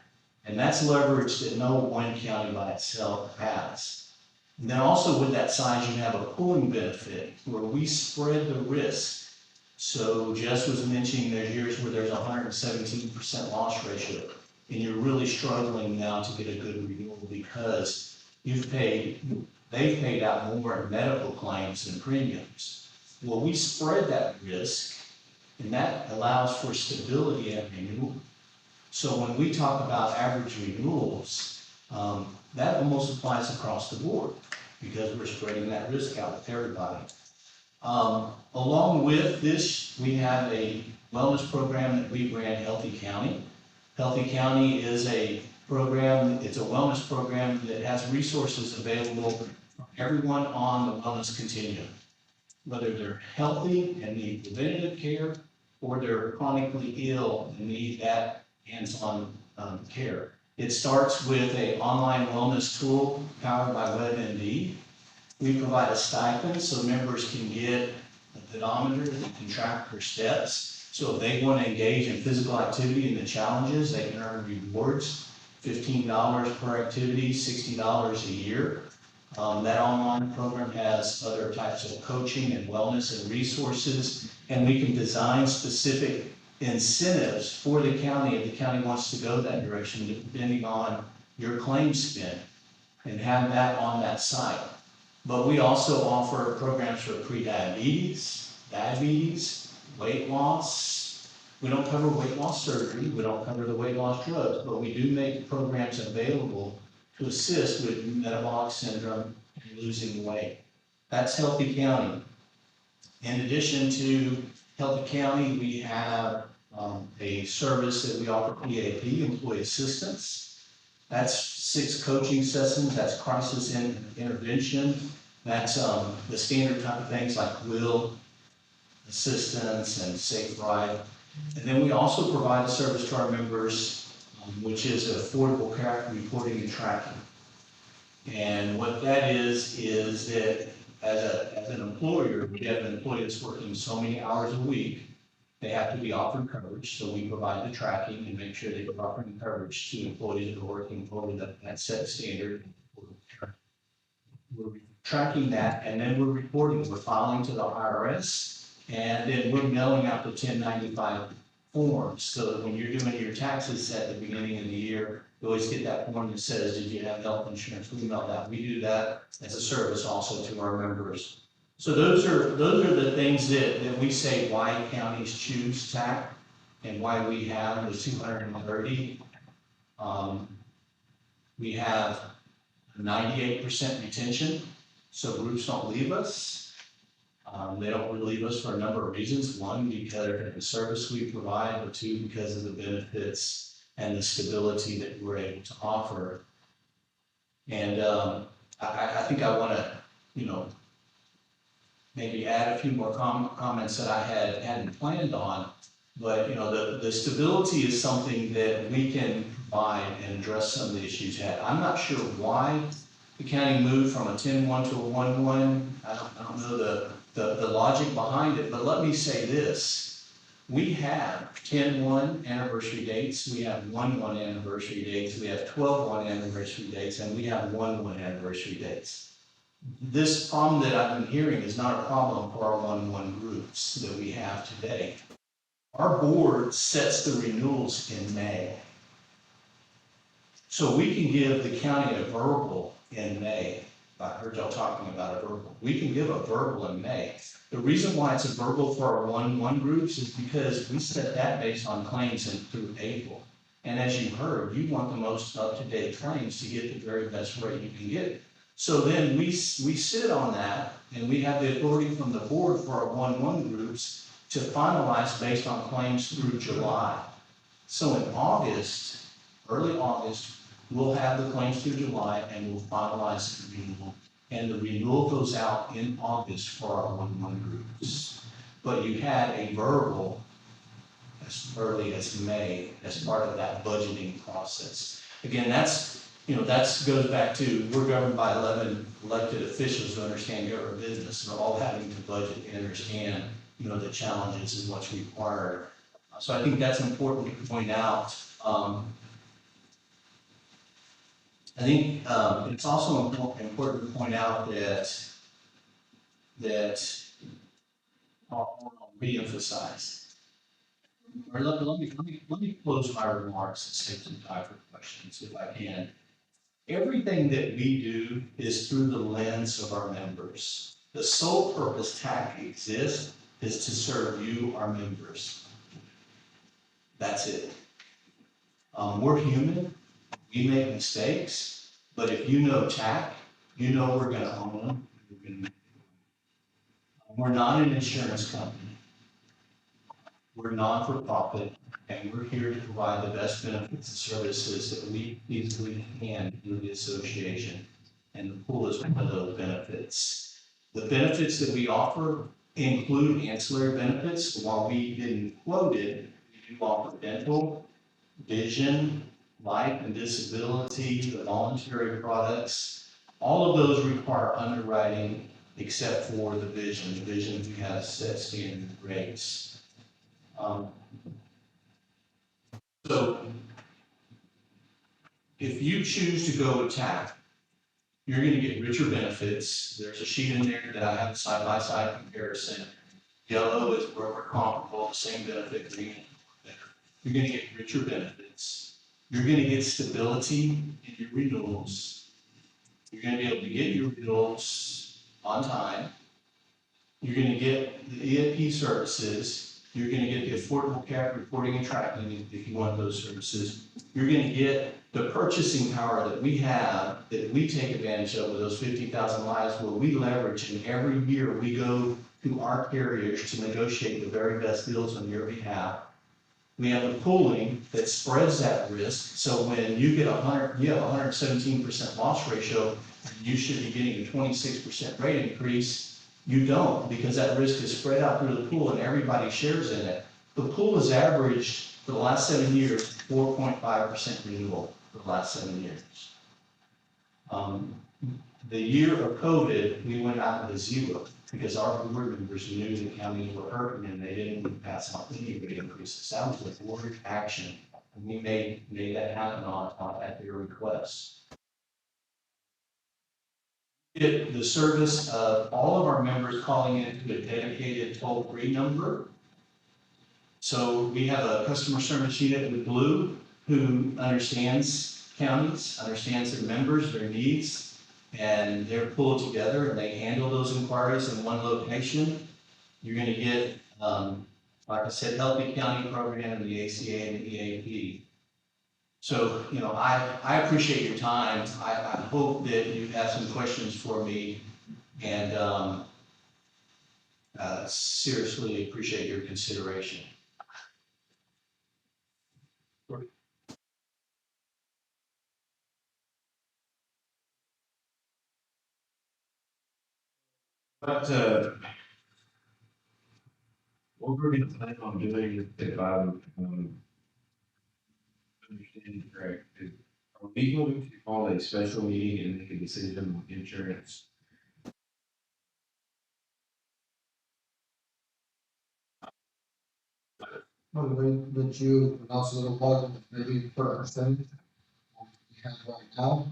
and that's leverage that no one county by itself has. And then also with that size, you have a pooling benefit where we spread the risk. So Jess was mentioning there's years where there's 117% loss ratio, and you're really struggling now to get a good renewal because they've paid out more in medical claims than premiums. Well, we spread that risk, and that allows for stability at renewal. So when we talk about average renewals, that almost applies across the board because we're spreading that risk out with everybody. Along with this, we have a wellness program that we brand Healthy County. Healthy County is a program, it's a wellness program that has resources available for everyone on the wellness continuum, whether they're healthy and need preventative care, or they're chronically ill and need that hands-on care. It starts with an online wellness tool powered by WebMD. We provide a stipend so members can get a pedometer that can track their steps. So if they want to engage in physical activity and the challenges, they can earn rewards, $15 per activity, $60 a year. That online program has other types of coaching and wellness and resources, and we can design specific incentives for the county if the county wants to go that direction, depending on your claim spend, and have that on that site. But we also offer programs for prediabetes, diabetes, weight loss. We don't cover weight loss surgery, we don't cover the weight loss drugs, but we do make programs available to assist with metabolic syndrome and losing weight. That's Healthy County. In addition to Healthy County, we have a service that we offer, EAP, Employee Assistance. That's 6 coaching sessions, that's crisis intervention. That's the standard type of things like will assistance and safe ride. And then we also provide a service to our members, which is affordable care reporting and tracking. And what that is that as an employer, we have an employee that's working so many hours a week, they have to be offered coverage, so we provide the tracking and make sure they are offering coverage to employees that are working toward that set standard. We're tracking that, and then we're reporting, we're filing to the IRS, and then we're mailing out the 1095 forms, so that when you're doing your taxes at the beginning of the year, you always get that form that says, did you have health insurance? We mail that. We do that as a service also to our members. So those are the things that we say why counties choose TAC and why we have the 230. We have 98% retention, so groups don't leave us. They don't really leave us for a number of reasons. One, because of the service we provide, or two, because of the benefits and the stability that we're able to offer. And I think I want to, maybe add a few more comments that I hadn't planned on. But the stability is something that we can provide and address some of the issues had. I'm not sure why the county moved from a 10-1 to a 1-1. I don't know the logic behind it, but let me say this. We have 10-1 anniversary dates, we have 1-1 anniversary dates, we have 12-1 anniversary dates, and we have 1-1 anniversary dates. This problem that I've been hearing is not a problem for our 1-1 groups that we have today. Our board sets the renewals in May. So we can give the county a verbal in May. I heard y'all talking about a verbal. We can give a verbal in May. The reason why it's a verbal for our 1-1 groups is because we set that based on claims through April. And as you heard, you want the most up-to-date claims to get the very best rate you can get. So then we sit on that, and we have the authority from the board for our 1-1 groups to finalize based on claims through July. So in August, early August, we'll have the claims through July, and we'll finalize the renewal. And the renewal goes out in August for our 1-1 groups. But you had a verbal as early as May as part of that budgeting process. Again, that goes back to, we're governed by 11 elected officials who understand government business, and are all having to budget and understand, the challenges and what's required. So I think that's important to point out. I think it's also important to point out that I'll re-emphasize. Or let me close my remarks and save some time for questions if I can. Everything that we do is through the lens of our members. The sole purpose TAC exists is to serve you, our members. That's it. We're human. We make mistakes, but if you know TAC, you know we're going to own them. We're not an insurance company. We're non-for-profit, and we're here to provide the best benefits and services that we easily can through the association. And the pool is one of those benefits. The benefits that we offer include ancillary benefits. While we didn't quote it, we do offer dental, vision, life and disability, the voluntary products. All of those require underwriting except for the vision. The vision we have set standard rates. So if you choose to go with TAC, you're going to get richer benefits. There's a sheet in there that I have a side-by-side comparison. Yellow is where we're comparable, the same benefit, green. You're going to get richer benefits. You're going to get stability in your renewals. You're going to be able to get your renewals on time. You're going to get the EAP services. You're going to get the Affordable Care reporting and tracking if you want those services. You're going to get the purchasing power that we have, that we take advantage of with those 50,000 lives, where we leverage, and every year we go to our carriers to negotiate the very best deals on your behalf. We have the pooling that spreads that risk. So when you get you have 117% loss ratio, you should be getting a 26% rate increase. You don't, because that risk is spread out through the pool and everybody shares in it. The pool has averaged for the last 7 years 4.5% renewal for the last 7 years. The year of COVID, we went out with a zero because our board members knew the counties were hurting and they didn't pass out any rate increases. That was with board action. And we made that happen at their request. The service of all of our members calling into a dedicated toll-free number. So we have a customer service unit with Blue who understands counties, understands their members, their needs, and they're pulled together and they handle those inquiries in one location. You're gonna get, like I said, Healthy County Program, the ACA and the EAP. So, I appreciate your time. I hope that you have some questions for me and, seriously appreciate your consideration. But, what we're gonna plan on doing, if I'm, understanding correct, is are we going to call a special meeting and make a decision on insurance? By the way, that you announce a little part, maybe per percent we have right now.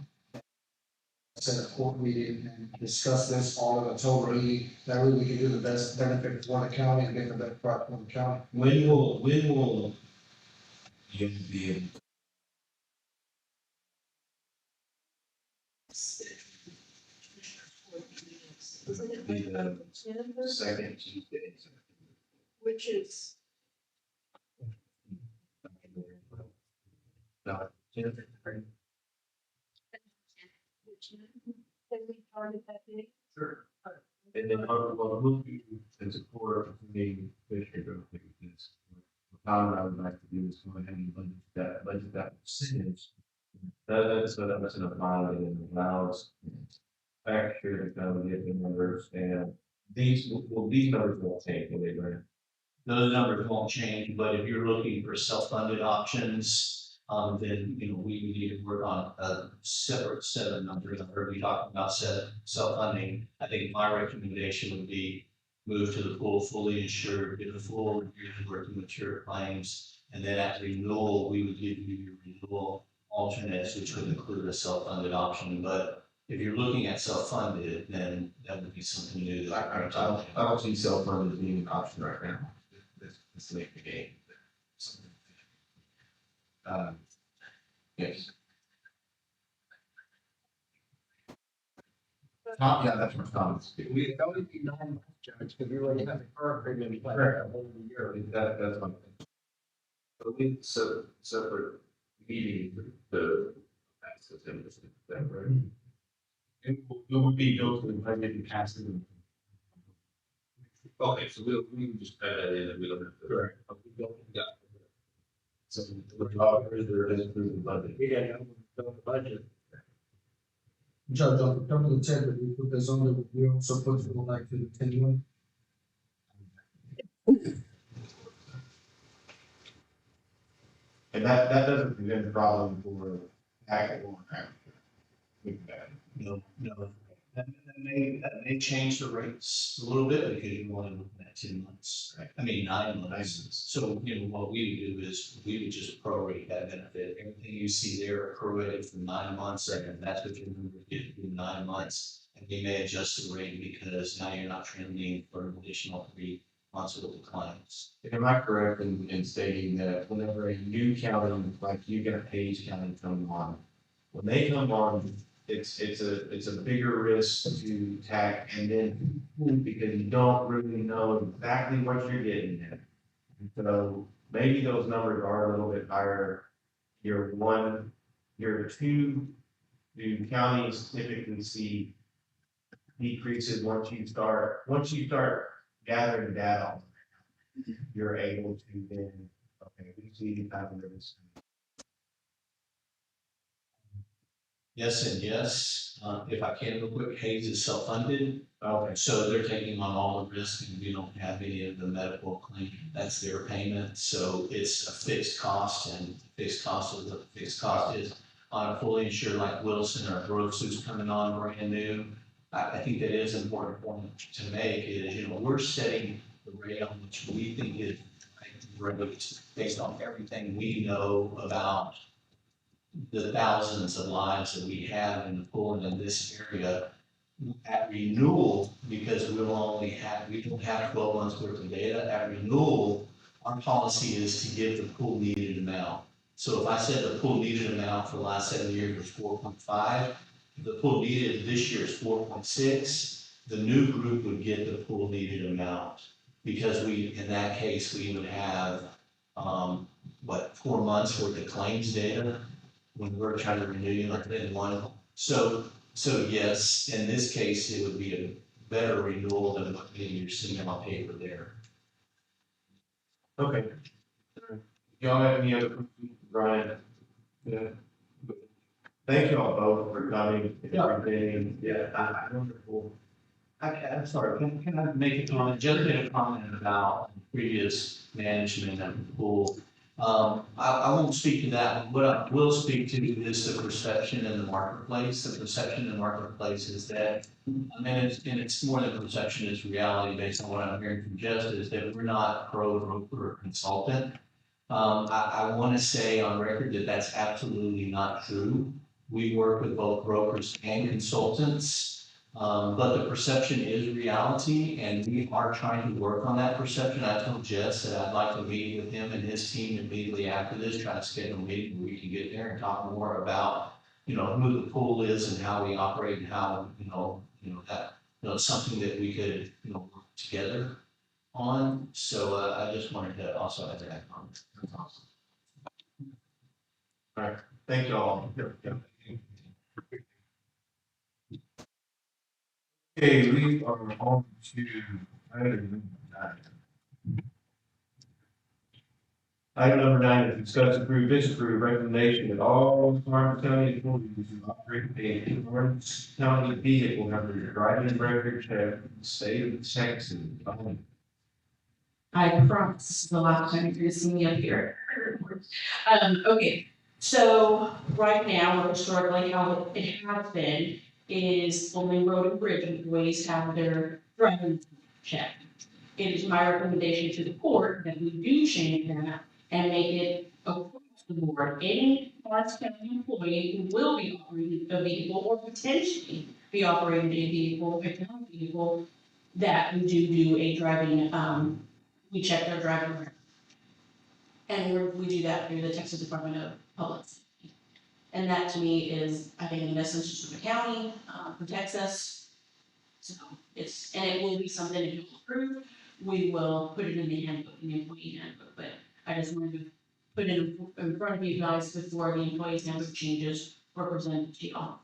Set a court meeting and discuss this all in a total meeting, that way we can do the best benefit for the county and get the best product for the county. When will you be able to be the second Tuesday? Which is, No, can we target that date? sure. And then we'll do as a core meeting, Commissioner, go with this. What I would like to do is go ahead and budget that percentage. So that much in a file and allows factor to kind of get the numbers and these numbers won't change when they run. Those numbers won't change, but if you're looking for self-funded options, then, we need to work on a separate set of numbers. I've heard you talking about self-funding. I think my recommendation would be move to the pool fully insured, get a full year's worth of mature claims. And then at renewal, we would give you your renewal alternates, which would include a self-funded option. But if you're looking at self-funded, then that would be something new that I don't see self-funded as being an option right now. Let's make the game. Yes. Yeah, that's my comments. We only be 9 months, Judge, because we already have a current premium plan Correct. a whole year. That's my thing. So we separate meeting the access and that, right? It would be go to the budget and pass it. Okay, so we can just add that in and we don't have to. Correct. Yeah. So the dollars are in through the budget. Yeah, the budget. Judge, on the top of the check that we put this on, that we also put it like to the 10-1. And that doesn't present a problem for actual. No. That may change the rates a little bit because you want to look at 10 months. Right. 9 months. So, what we would do is we would just prorate that benefit. Everything you see there prorated for 9 months, and that's what your numbers get through 9 months. And we may adjust the rate because now you're not trending for an additional 3 months with the clients. Am I correct in stating that whenever a new county, like you get a Page County come on, when they come on, it's a bigger risk to attack and then because you don't really know exactly what you're getting at. So maybe those numbers are a little bit higher. Year 1, year 2, do counties typically see decreases once you start gathering data? You're able to then, okay, we see the type of risk. Yes and yes. If I can real quick, Hayes is self-funded. Okay. So they're taking on all the risk and we don't have any of the medical claim. That's their payment. So it's a fixed cost and fixed cost is what the fixed cost is. on a fully insured like Wilson or Brooks who's coming on brand new. I think that is an important point to make is, we're setting the rate on which we think is right rate based on everything we know about the thousands of lives that we have in the pool and in this area. At renewal, because we don't have 12 months worth of data, at renewal, our policy is to give the pool needed amount. So if I said the pool needed amount for the last 7 years was 4.5, the pool needed this year is 4.6, the new group would get the pool needed amount. Because in that case, we would have, 4 months worth of claims data when we're trying to renew like in one. So yes, in this case, it would be a better renewal than what you're seeing on paper there. Okay. Y'all have any other questions, Brian? Yeah. Thank you all both for coming and everything. Yeah, wonderful. I'm sorry, can I make a comment, just made a comment about previous management of the pool. I won't speak to that, what I will speak to is the perception in the marketplace. The perception in the marketplace is that, it's more than perception, it's reality based on what I'm hearing from Jess, is that we're not a pro broker or consultant. I want to say on record that that's absolutely not true. We work with both brokers and consultants. But the perception is reality, and we are trying to work on that perception. I told Jess that I'd like to meet with him and his team immediately after this, try to schedule a meeting where we can get there and talk more about, who the pool is and how we operate and how, something that we could, work together on. So, I just wanted to also add that comment. That's awesome. All right, thank you all. Okay, we are on to item number 9. Item number 9 is discuss, approve, disapprove recommendation that all Karnes County employees who operate a Karnes County vehicle have their driving records have the state of Texas. I promise this is the last time you're gonna see me up here. Okay, so right now, or historically, how it has been is only road and bridge employees have their driving check. It is my recommendation to the court that we do change that and make it across the board. Any Karnes County employee who will be operating a vehicle or potentially be operating a vehicle, a town vehicle, that we do a driving, we check their driving record. And we do that through the Texas Department of Public Safety. And that to me is, I think, in best interest of the county, protects us. So and it will be something if you approve, we will put it in the handbook, in the employee handbook, but I just wanted to put it in front of you guys before the employee's handbook changes or presented to y'all.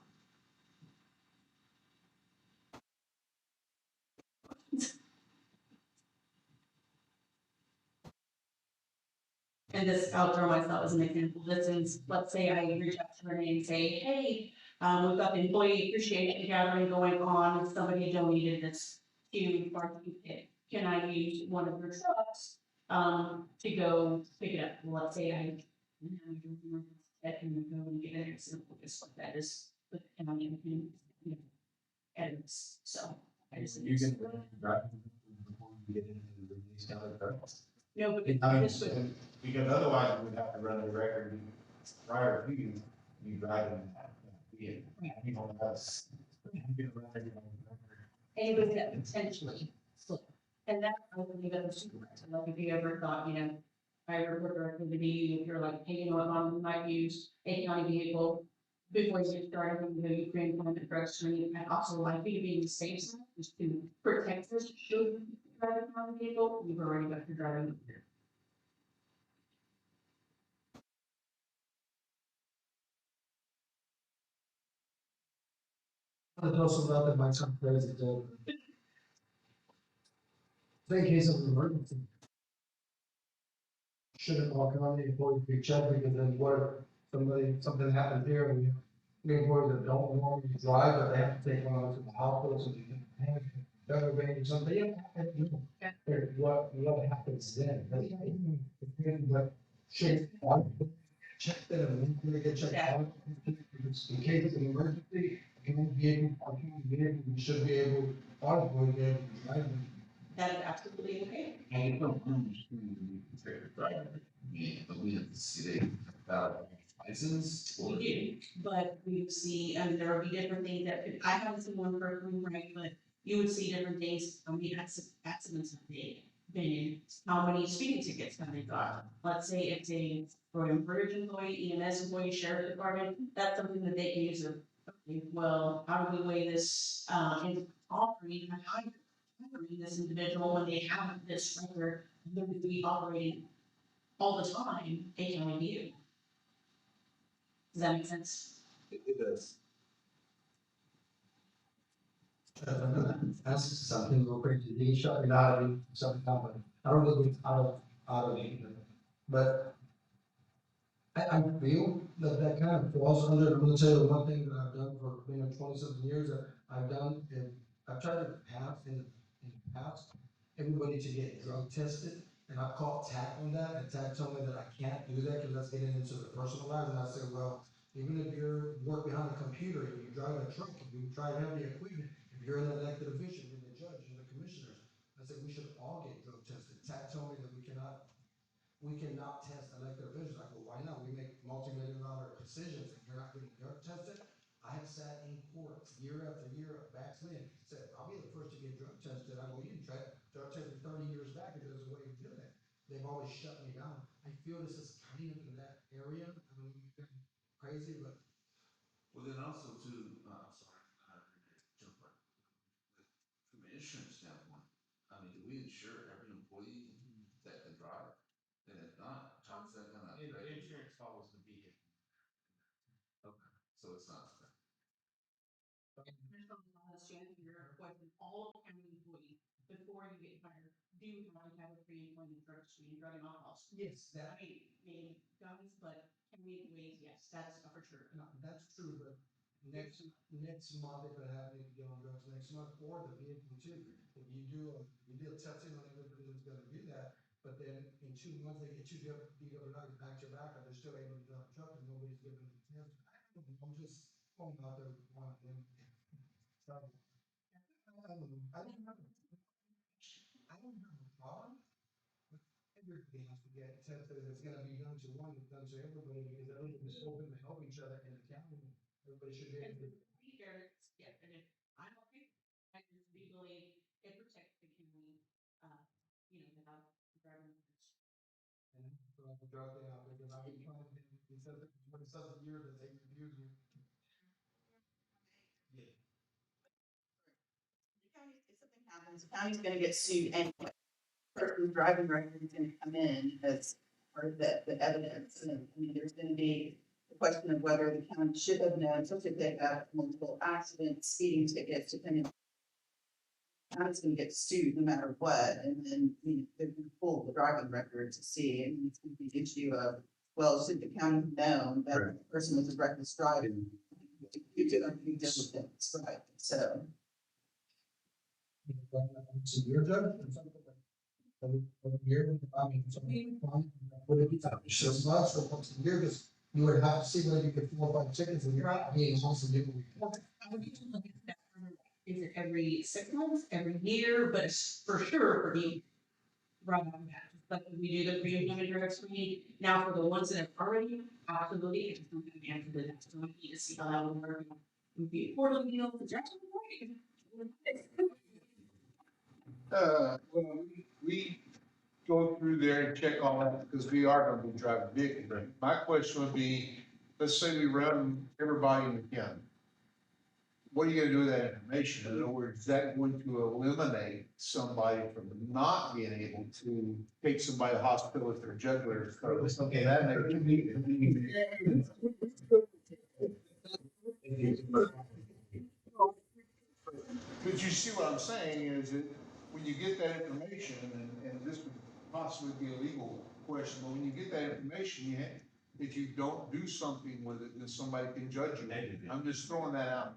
And this, I'll throw myself as an example. This is, let's say I reach out to Renee and say, hey, we've got the employee appreciation gathering going on, and somebody donated this to barbecue pit. Can I use one of your trucks, to go pick it up? Well, let's say I can go and get an example just like that is with the county and edits. So I just. You can drive before you get into the release down the road. No, but this would. Because otherwise we would have to run the record prior to you driving that vehicle. You know, that's. Anybody that potentially slip. And that, I believe, as a supervisor, like if you ever thought, I report directly to you, if you're like, hey, Mom, we might use a county vehicle before you get started, you can implement the drug screening, and also like being safe, just to protect us, should you drive a county vehicle, you've already got your driving. I also thought that might sound crazy, though. In case of an emergency. Shouldn't all county employees be checked, because then what if something happens here, and we have employees that don't normally drive, but they have to take one out to the hospital, so they can have better range or something, what happens then? But should check that when they get checked out, in case it's an emergency, can be able, we should be able, our board be able to drive them. That is absolutely okay. And you don't understand the driver, but we have to see about license or. We do, but we would see, there would be different things that, I haven't seen one personally, right, but you would see different things, how many accidents have they been in, how many speeding tickets have they got? Let's say it's a road and bridge employee, EMS employee, sheriff department, that's something that they can use. Okay, well, how do we weigh this, in offering, hiring this individual when they have this record, they're going to be operating all the time, a county vehicle. Does that make sense? It does. Ask something real quick, you shut it out of something, but I don't think it's out of it, but I feel that kind of falls under, I'm gonna tell you one thing that I've done for, 27 years that I've done, and I've tried to have in the past, everybody to get drug tested, and I caught TAC on that, and TAC told me that I can't do that, because that's getting into the personal life, and I said, well, even if you're work behind a computer, and you drive a truck, and you drive heavy equipment, if you're an elected official, you're the judge, you're the commissioners, I said, we should all get drug tested. TAC told me that we cannot test elected officials. I go, why not? We make multi-million-dollar decisions and you're not getting drug tested. I have sat in court year after year, backslid, said, I'll be the first to get drug tested. I go, you can try drug tested 30 years back if there's a way to do that. They've always shut me down. I feel this is kind of in that area. I don't know if you're crazy, but. Well, then also too, I'm sorry, I jump right. From an insurance standpoint, I mean, do we insure every employee that can drive? And if not, how's that gonna affect? Insurance follows the vehicle. Okay, so it's not. There's something on the stand here, requesting all county employees before you get hired, do have to have a pre-employment drug screen, drug and alcohol. Yes, I mean, maybe guns, but county employees, yes, that's for sure. No, that's true, but next month, if it happens, if you get on drugs next month, or the vehicle too. If you do a testing on everybody that's gonna do that, but then in 2 months, they get two DWIs back to back, and they're still able to drive a truck, and nobody's giving them a test. I'm just going out there with one of them. So, I don't know, I don't have a problem. Everybody has to get tested, it's gonna be done to one, it's done to everybody, because everybody's hoping to help each other in the county. Everybody should be able to. Yeah, and if I'm okay, I just legally, it protects the county, to have driving records. And so I'm dropping out because I've been trying to, instead of 27 years that they refuse me. Yeah. The county, if something happens, the county's gonna get sued anyway. Person's driving record is gonna come in as part of the evidence, and I mean, there's gonna be the question of whether the county should have known, especially if they have multiple accidents, speeding tickets, depending. The county's gonna get sued no matter what, and then, they're gonna pull the driving record to see, and it's gonna be an issue of, well, should the county have known that the person was a reckless driver? You do everything different, right, so. So your judge or something like that. Every year, I mean, something, would it be 6 months or once a year, because you would have to see whether you could 4 or 5 tickets a year, I mean, it's also different. I would need to look at that. Is it every 6 months, every year, but it's for sure for the right on that. Like we do the pre-employment drug screening. Now for the ones that have already, absolutely, it's something we have to do. So we need to see how that will work. It would be quarterly deal, because that's Well, we go through there and check all that because we are gonna be driving vehicles. Right. My question would be, let's say we run everybody in the county. What are you gonna do with that information? In other words, is that going to eliminate somebody from not being able to take somebody to the hospital if they're jugglers? Okay, that makes. But you see what I'm saying is that when you get that information, and this would possibly be a legal question, but when you get that information, if you don't do something with it, then somebody can judge you. I'm just throwing that out.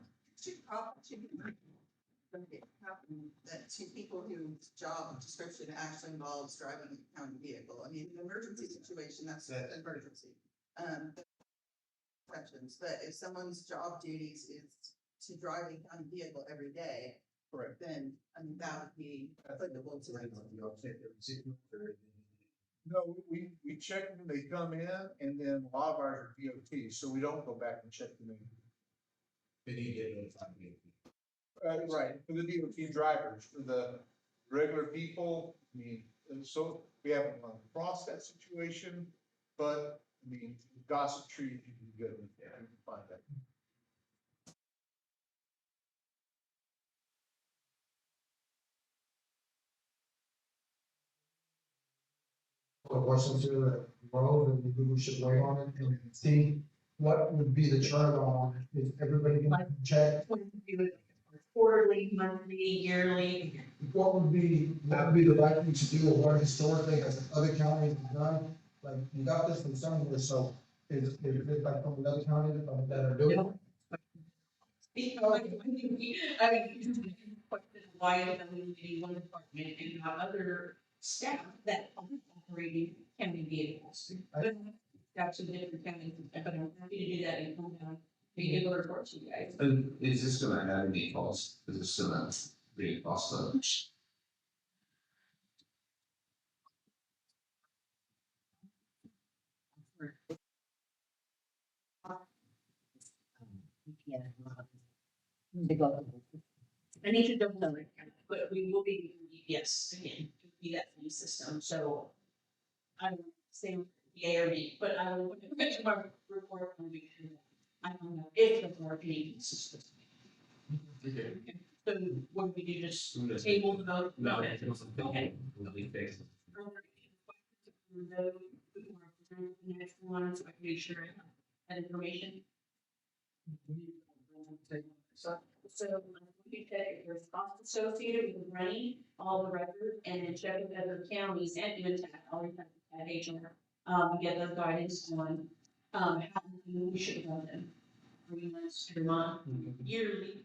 That two people whose job description actually involves driving a county vehicle. I mean, an emergency situation, that's an emergency. Questions, but if someone's job duties is to drive a county vehicle every day, Correct. then, I mean, that would be applicable to them. No, we check when they come in, and then a lot of ours are DOT, so we don't go back and check them in. They need to get notified. Right, for the DOT drivers, for the regular people, I mean, and so we haven't run across that situation, but, I mean, gossip trees, you can go, yeah, you can find that. The questions here that arose, and maybe we should wait on it and see what would be the chart on it. Is everybody gonna check? Quarterly, monthly, yearly. What would be the right thing to do, or what historically has other counties done? Like, you got this from somewhere, so is it like from another county that are doing it? I mean, why do we need one department and not other staff that aren't operating county vehicles? But that's a different county, but I'm happy to do that and come down, be able to report to you guys. And is this gonna have any cost? Is this gonna be a cost of? I need to double know it, but we will be, yes, again, be that new system, so. I don't say yea or nay, but I will put it my report and make sure that I don't know if the board needs system. Okay. So what we do, just table the vote? No, Okay. okay. We'll be fixed. The next one, so I can make sure I have that information. So you check if there's costs associated with running all the records and then check with other counties and even all your at HR, get their guidance on, how we should run them. 3 months, 3 months, yearly.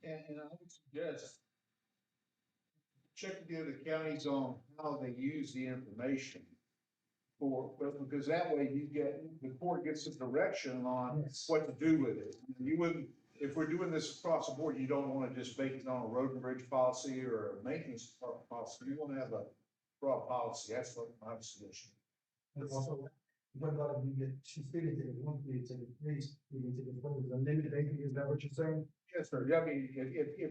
And I would suggest check with the other counties on how they use the information because that way the court gets some direction on what to do with it. You wouldn't, if we're doing this across the board, you don't want to just make it on a road and bridge policy or a maintenance policy. You want to have a broad policy. That's what my suggestion. And also, what about if you get 2 speeding tickets, 1 speeding ticket, 3 speeding tickets, what is the limit, is that what you're saying? Yes, sir. I mean, if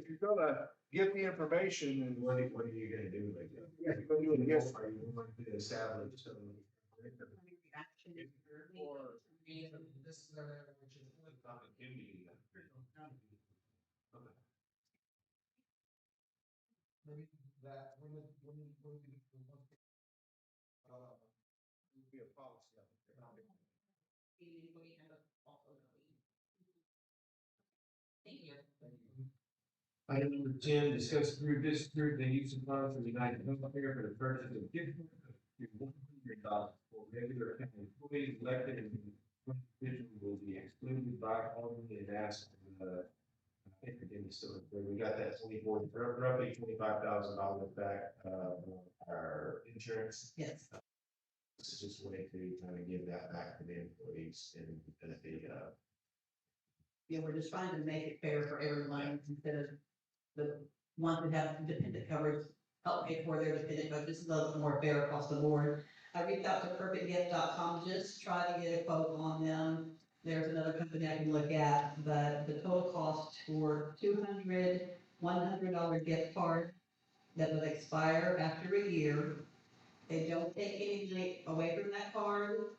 you're gonna give the information and What are you gonna do like that? yeah, you're gonna do it, yes, Are you going to establish some? Or. This is their, which is. Maybe that, when we, it'll be a policy. Thank you. Item number 10, discuss through district the use of funds from United Healthcare for the purchase of gift cards to $100 for regular county employees elected and individual will be excluded by only and asked, I think again, so we got that roughly $25,000 back, on our insurance. Yes. This is just a way to kind of give that back to the employees and benefit, Yeah, we're just trying to make it fair for everyone instead of the ones that have dependent coverage, help pay for their dependent, but this is a little bit more fair across the board. I reached out to perfectgift.com, just try to get a quote on them. There's another company I can look at, but the total cost for $100 gift card that will expire after a year. They don't take any money away from that card,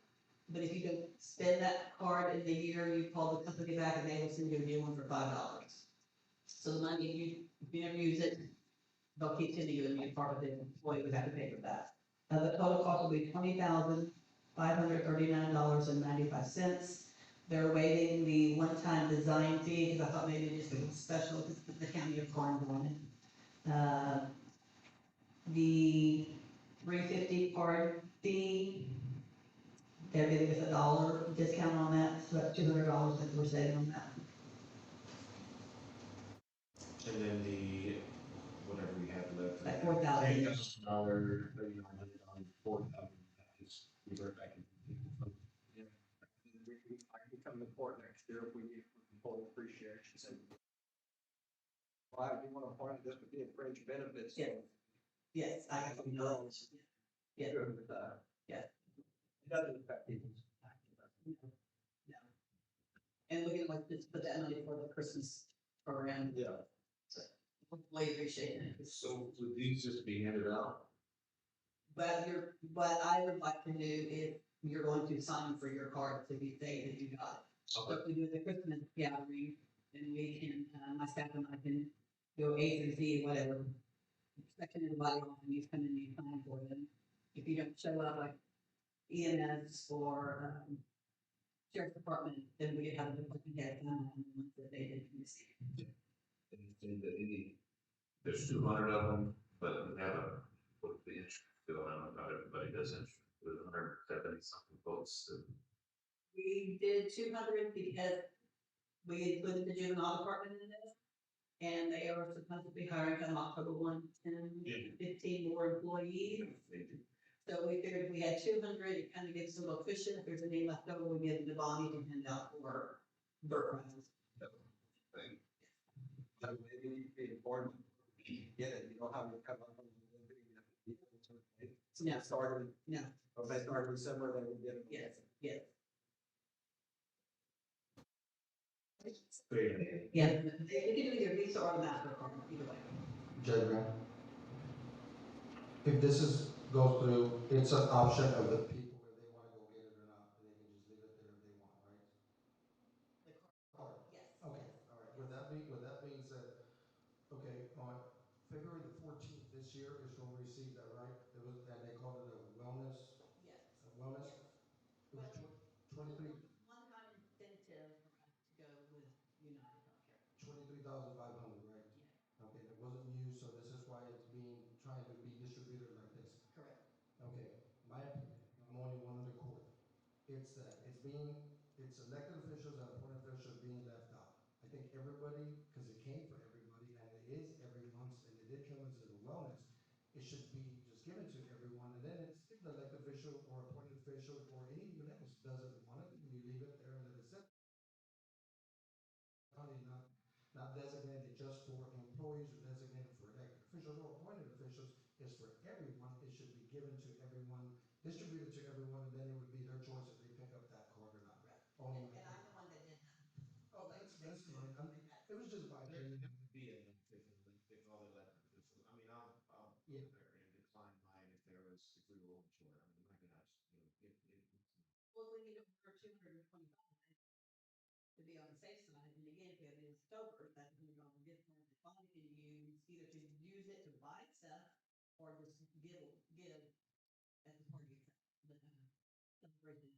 but if you don't spend that card in the year, you call the company back and they will send you a new one for $5. So the money, if you never use it, they'll keep sending you a new card, but the employee would have to pay for that. The total cost will be $20,539.95. They're waiving the one-time design fee, because I thought maybe just it was special, because the county of Karnes on it. The 350 card fee, they're giving us $1 discount on that, so that's $200 that we're saving on that. and then the, whatever we have left. Like $4,000. $3900, $4,000, just revert back into. here. She said, why would you want to apply this would be a fringe benefits? Yes. Yes, I have to know. Yeah. Good with that. Yeah. It doesn't affect people. No. And we're gonna like just put that money for the Christmas program. Yeah. Hopefully appreciate it. So would these just be handed out? But what I would like to do is you're going to sign for your card to be say that you got it. So if we do the Christmas gathering, then we can, my staff and I can go A through Z, whatever. Expecting everybody off and you come in and you sign for them. If you don't show up like EMS or, sheriff's department, then we have a different get on the ones that they didn't receive. Anything that any, there's 200 of them, but we have a, with the insurance bill, I don't know, not everybody does insurance, with 170 something folks that. We did 200 because we included the juvenile department in this. And they are supposed to be hiring come October 1, 10, 15 more employees. So we figured if we had 200, it kind of gives us a little cushion. If there's any left over, we get the bond to hand out for Burt Reynolds. Thing. So maybe you be informed, get it, you don't have to come up on the. So No. they started, No, if they started December, they would get it. yes, yes. Great. Yeah, they can do either Visa or the MasterCard, either way. Judge Graham. If this goes through, it's an option of the people if they wanna go get it or not, they can just leave it there if they want, right? The Card. yes. Okay, all right, with that being said, okay, on February the 14th this year is when we received that, right? It was, and they called it a wellness, Yes. wellness? Yes. It was 23, One-time incentive for us to go with United Healthcare. 23,500, right? Yeah, Okay, that wasn't used, so this is why it's being, trying to be distributed like this. correct. Okay, my opinion, I'm only one in the court. It's that, it's elected officials and appointed officials being left out. I think everybody, because it came for everybody, and it is every month, and it did come as a wellness, it should be just given to everyone, and then it's if the elected official or appointed official or anyone else doesn't want it, you leave it there and let it sit. Not designated just for employees or designated for elected officials or appointed officials, is for everyone. It should be given to everyone, distributed to everyone, and then it would be their choice if they pick up that card or not. Right. Only And my I'm the opinion. one that did that. Oh, that's fine. It was just my opinion. Be a if all the elected officials, I mean, I'll Yeah. put there and decline mine if there was, if we were short, I mean, my gosh, you know, if. Well, we need to order 225 to be on the safe side, and again, if it is over, that's when you're gonna get more money to use, either to use it to buy stuff, or just get it as a part of your, celebration.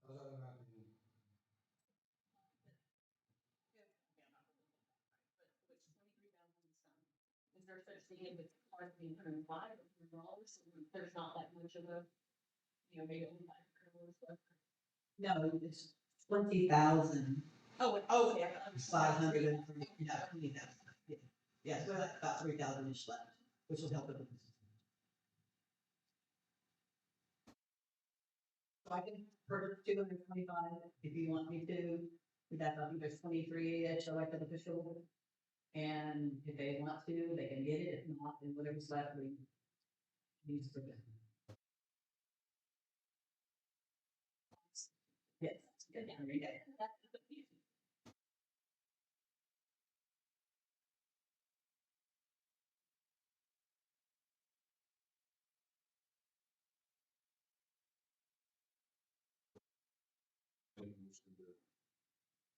That's only my opinion. Is there such thing as part being $105 or $100? There's not that much of a, maybe only $5 stuff. No, it's 20,000. Oh, yeah. 500 and 20,000. Yeah, yeah, so about 3,000-ish left, which will help it. So I can purchase 225 if you want me to. That's I think there's 23-ish elected officials. And if they want to, they can get it. If not, then whatever's left, we use for them. Yes. Good.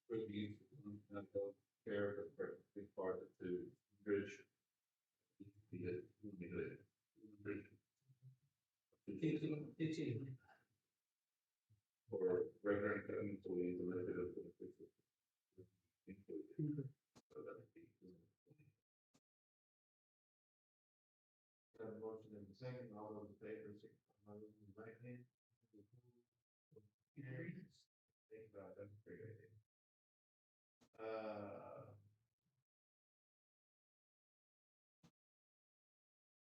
Review, health care, but big part of the bridge. Bridge. For regular employees, elected officials. Included. So that'd be. Got a motion in the second, all those in favor, signify by raising the right hand. Carries. Think about it, that's a great idea.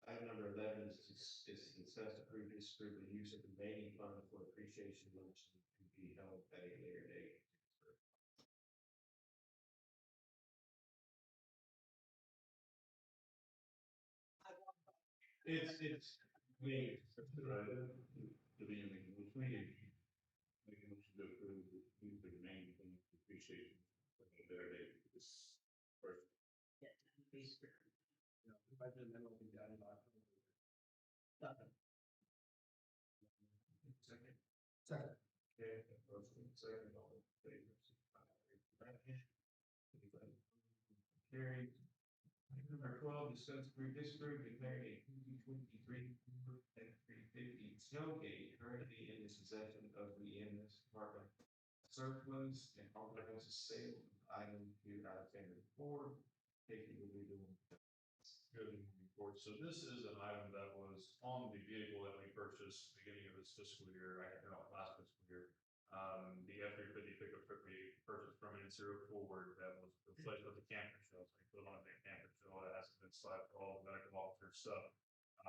Item number 11 is discuss, approve, disapprove the use of the remaining fund for appreciation lunch to be held at a later date. It's, me, Right. To be in the, which we make a motion to approve, the remaining thing, appreciation, their day, this first. Yeah, please. You know, if I did, then it'll be done in October. second. Second. Okay, first and second, all in favor, signify by raising your right hand. Anybody opposed? Carried. Item number 12, discuss approve, disapprove, declaring a 2023 F-350 tailgate currently in the possession of the EMS department surplus and authorize a sale of item here out of standard report. Taking will be doing. Good evening, report. So this is an item that was on the vehicle that we purchased beginning of this fiscal year, I had last fiscal year. The F-350 pickup truck we purchased from Insero Forward that was replaced with the camper shell. So we put on a big camper shell that hasn't been slapped for all the medical officer stuff.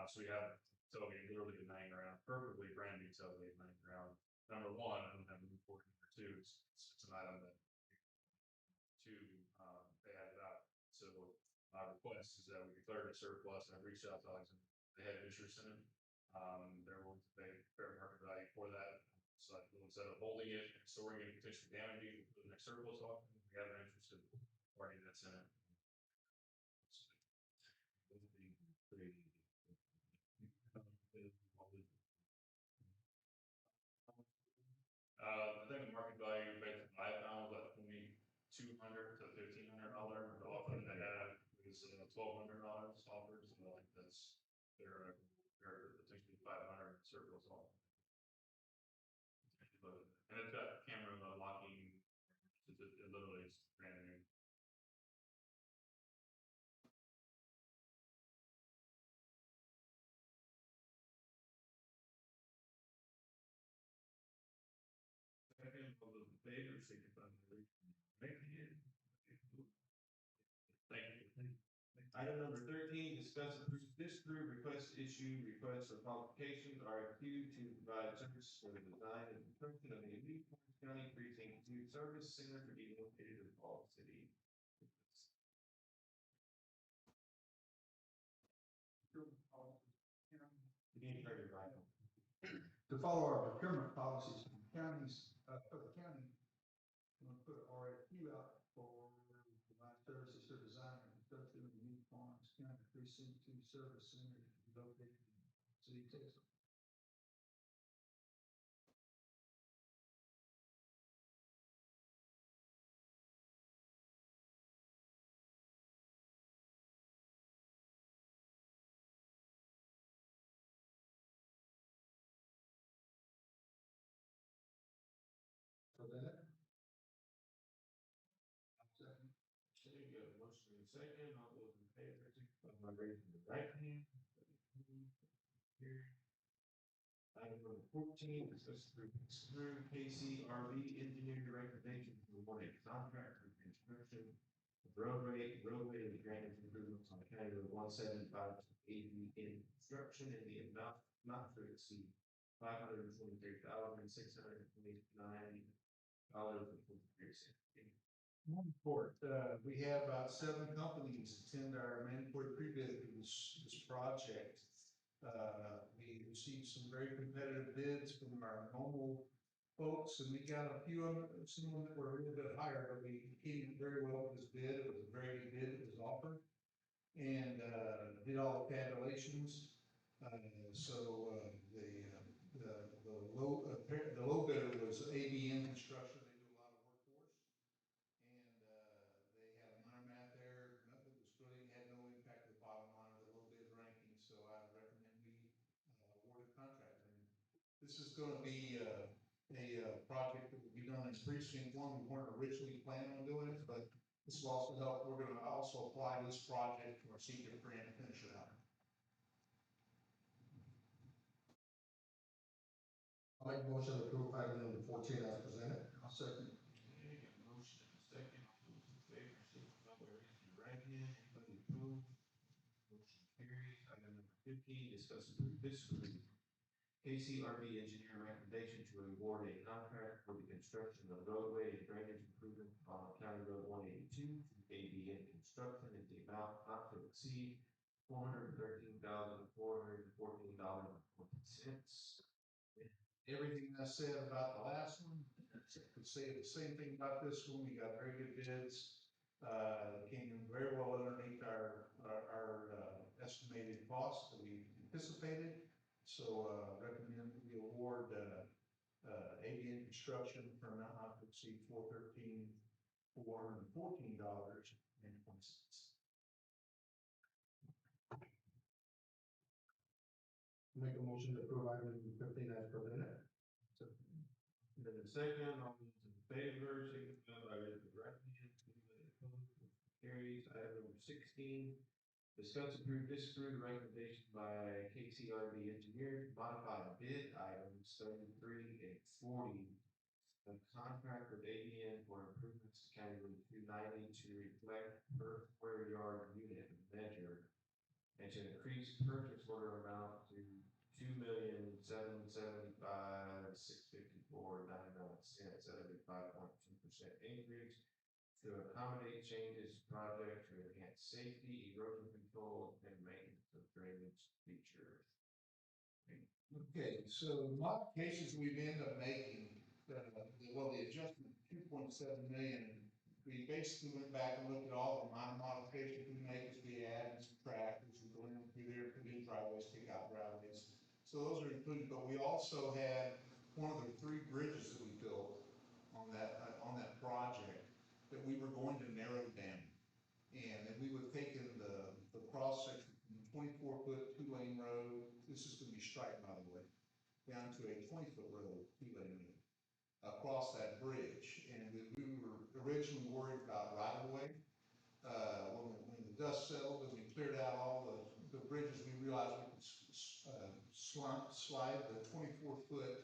So we have tailgate literally been laying around, perfectly brand new tailgate laying around. Number one, I don't have a report. Number two, it's an item that they had it out. So my request is that we declare it surplus, and I've reached out to Alexander, they had interest in it. They're willing to pay fair market value for that. So instead of holding it and storing it and potentially damaging it, for the next surplus auction, we have an interested party that's in it. So, those would be pretty. I think the market value based on I found was about $2,200 to $1,500. The offer they had was $1,200 offers, and I think that's they're potentially 500 surplus offer. And it's got camera locking. It literally is brand new. Second, all those in favor, signify by raising your right hand. Thank you. Item number 13, discuss approve, disapprove, request to issue, request for qualifications, RFQ to provide service for the design and construction of a new Karnes County Precinct 2 service center to be located in Falls City. You need to turn your right on. To follow our procurement policies for the counties, for the county, I'm gonna put an RFQ out for provide services for design and construction of the new Karnes County Precinct 2 service center to be located in City, Texas. So that. Second. Okay, you got a motion in a second, all those in favor, signify by raising the right hand. Here. Item number 14, discuss through KCRV engineering recommendation to award a contract for construction of roadway and drainage improvements on County Road 175 to 80 in construction in the amount not to exceed $523,629.23. Report, we have about 7 companies attend our mandatory pre-bid for this project. We received some very competitive bids from our normal folks, and we got a few of them, some of them that were a little bit higher, but we competed very well with this bid. It was a very good bid, it was offered, and did all the tabulations. The low bidder was ABM Construction. They do a lot of work for us. And they had a minor math error, nothing was really, had no impact to the bottom line of the low bid ranking, so I recommend we award a contract. And this is gonna be a project that will be done in precinct 1. We weren't originally planning on doing it, but this will also help. We're gonna also apply this project to our secret grant and finish it out. I'll make a motion to approve item number 14 as presented. I'll second. Okay, got a motion and a second, all those in favor, signify by raising your right hand. Anybody opposed? Motion carries. Item number 15, discuss and disapprove KCRV engineer recommendation to award a contract for the construction of roadway and drainage improvement on County Road 182 to ABN Construction in the amount not to exceed $413,414.20. Everything I said about the last one, I could say the same thing about this one. We got very good bids. Came in very well underneath our estimated cost that we anticipated. So, recommend we award, ABN Construction for an amount not to exceed $413,414.20. Make a motion to approve item 15 as presented. Then the second, all those in favor, signify by raising the right hand. Anybody opposed? Carries. Item number 16, discuss, approve, disapprove the recommendation by KCRB engineer to modify bid items 33 and 40. A contract with ABN for improvements to County Road 290 to reflect per square yard unit measure and to increase purchase order amount to $2,775,654.99, 75.2% increase to accommodate changes to project to enhance safety, erosion control, and maintenance of drainage features. Okay, so the modifications we've ended up making, the adjustment, 2.7 million, we basically went back and looked at all the minor modifications we made, as we added some tractors, we go in through there, put in driveways, take out driveways. So those are included, but we also had one of the 3 bridges that we built on that project that we were going to narrow down. And then we would have taken the cross section from 24-foot 2-lane road, this is gonna be striped by the way, down to a 20-foot road, 2-lane road, across that bridge. And we were originally worried about right of way. When the dust settled and we cleared out all the bridges, we realized we could slide the 24-foot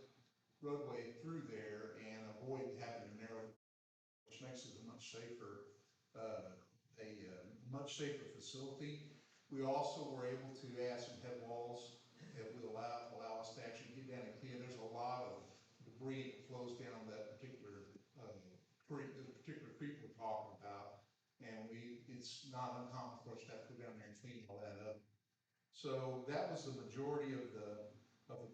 roadway through there and avoid having a narrow, which makes it a much safer, much safer facility. We also were able to add some head walls that would allow us to actually get down and clear. There's a lot of debris that flows down that particular creek we're talking about. And it's not uncommon for us to have to go down there and clean all that up. So that was the majority of the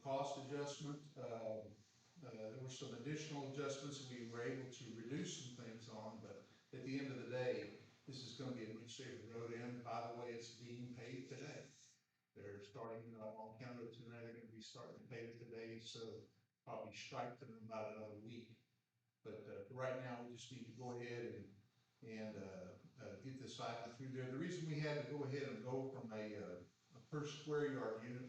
cost adjustment. There were some additional adjustments we were able to reduce some things on, but at the end of the day, this is going to be a much safer road. And by the way, it's being paid today. They're starting on County Road 290, they're going to be starting to pay it today, so probably strike them in about another week. But right now, we just need to go ahead and get this item through there. The reason we had to go ahead and go from a per square yard unit,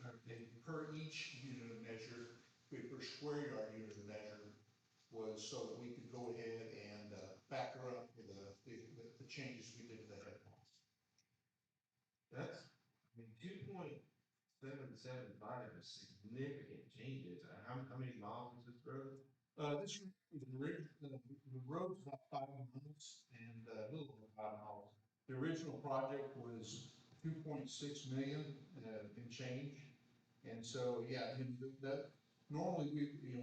per each unit of measure, to a per square yard unit of measure, was so that we could go ahead and factor up the changes we did to the head walls. That's, I mean, 2.775 is significant changes. How many miles is this road? The road's about 5 miles and a little over 5 miles. The original project was 2.6 million and change. And so, yeah, that normally we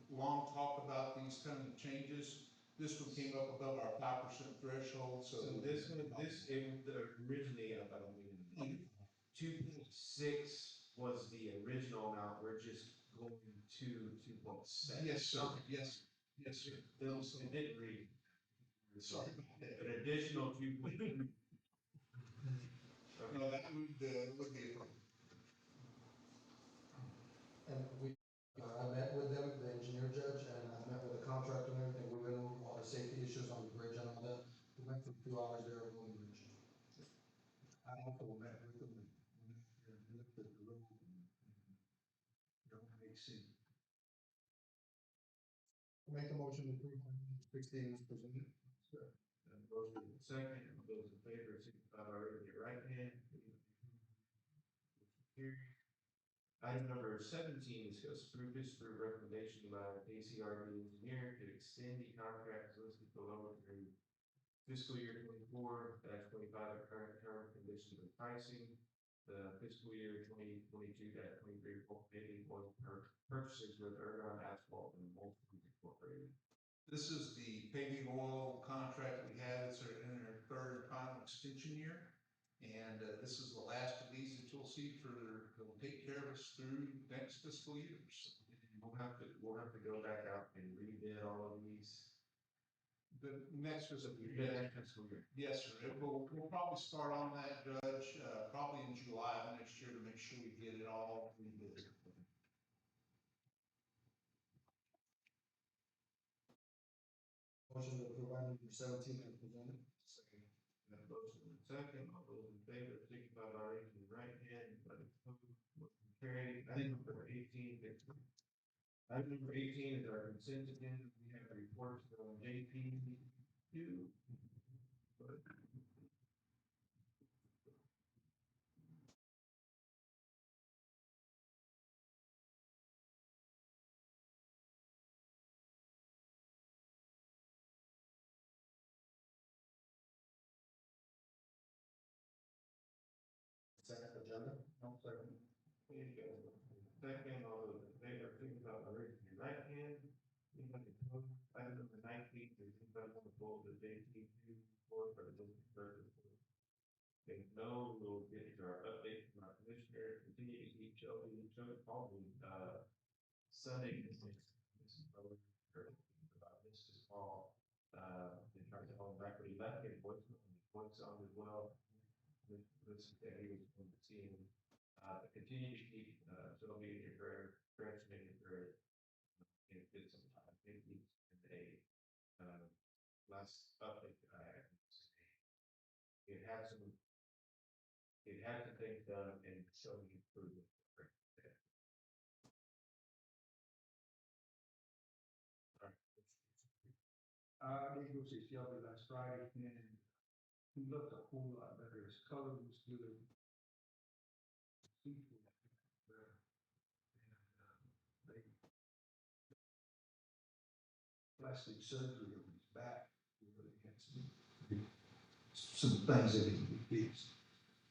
long talked about these kind of changes. This one came up above our 5% threshold. So this originally, I don't mean 2.6 was the original amount. We're just going to 2.7. Yes, sir. Yes, yes, sir. It didn't read. Sorry about that. An additional 2. No, that would be a problem. And I met with them, the engineer judge, and I met with the contractor and everything. We went over all the safety issues on the bridge and all that. We went for 2 hours there on the bridge. I also met with them and looked at the road and don't make sense. Make a motion to approve item 16 as presented. Motion second, all those in favor, signify by raising your right hand. Item number 17, discuss approve disapprove recommendation by the KCRB engineer to extend the contract listed below through fiscal year 24-25 of current term conditions and pricing. The fiscal year 2022-23 bulk paving was purchases with Ergon Asphalt and Multiple Incorporated. This is the paving oil contract we had. It's in our 3rd and final extension year. And this is the last of these that you'll see they'll take care of us through next fiscal year. So We'll have to go back out and rebid all of these. the next fiscal year, The yes, next fiscal year. yes, sir. We'll probably start on that, Judge, probably in July of next year to make sure we get it all rebid. Motion to approve item number 17 as presented. Second. Got a motion and a second, all those in favor, signify by raising your right hand, by the opposed, motion carried. Item number 18. Item number 18 is our consent agenda. We have reports from JP2. Consent agenda. No, second. There you go. Second, all those in favor, signify by raising your right hand. Anybody opposed? Item number 19, does anybody want to vote the JP2 for the district purchase? If no, we'll get to our update from our commissioner, continue to keep Shelby and Chuck probably, Sunday. This is probably heard about this call, and trying to call him back, but he left me a voice on as well. This, that he was going to see him, continue to keep, Shelby in your prayer, prayers in your prayer. And get some time, maybe in a, last update that I had. It had some things done and showing improvement. I did go see Shelby last Friday and he looked a whole lot better. His color was good. Feet were better. And they plastic surgery on his back. He really had some things that he could fix.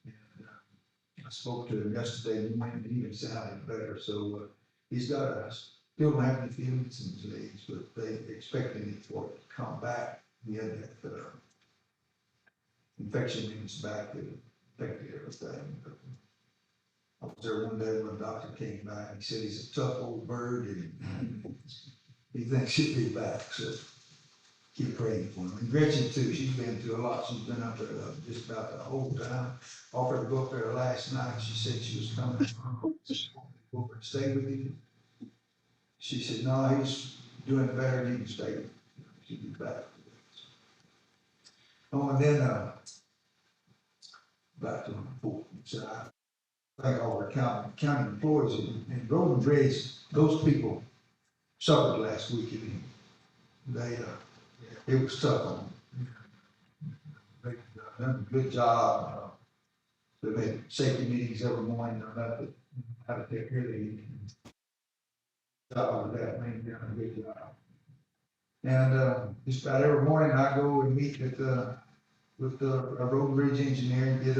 And I spoke to him yesterday morning and he even sounded better. So he's got still don't have any feelings in his legs, but they expecting it for it to come back. He had that infection in his back that affected everything. But I was there one day when the doctor came back. He said he's a tough old bird and he thinks he'll be back. So keep praying for him. And Gretchen too, she's been through a lot. She's been up there just about the whole time. Offered to go up there last night. She said she was coming home. Go up and stay with you. She said, no, he's doing better than he can stay. She'll be back. Oh, and then back to the report. So I thank all our county employees and Golden Bridge. Those people suffered last week. They it was tough on them. They done a good job. They made safety meetings every morning about how to take care of the job with that. They done a good job. And just about every morning I go and meet with the road bridge engineer and get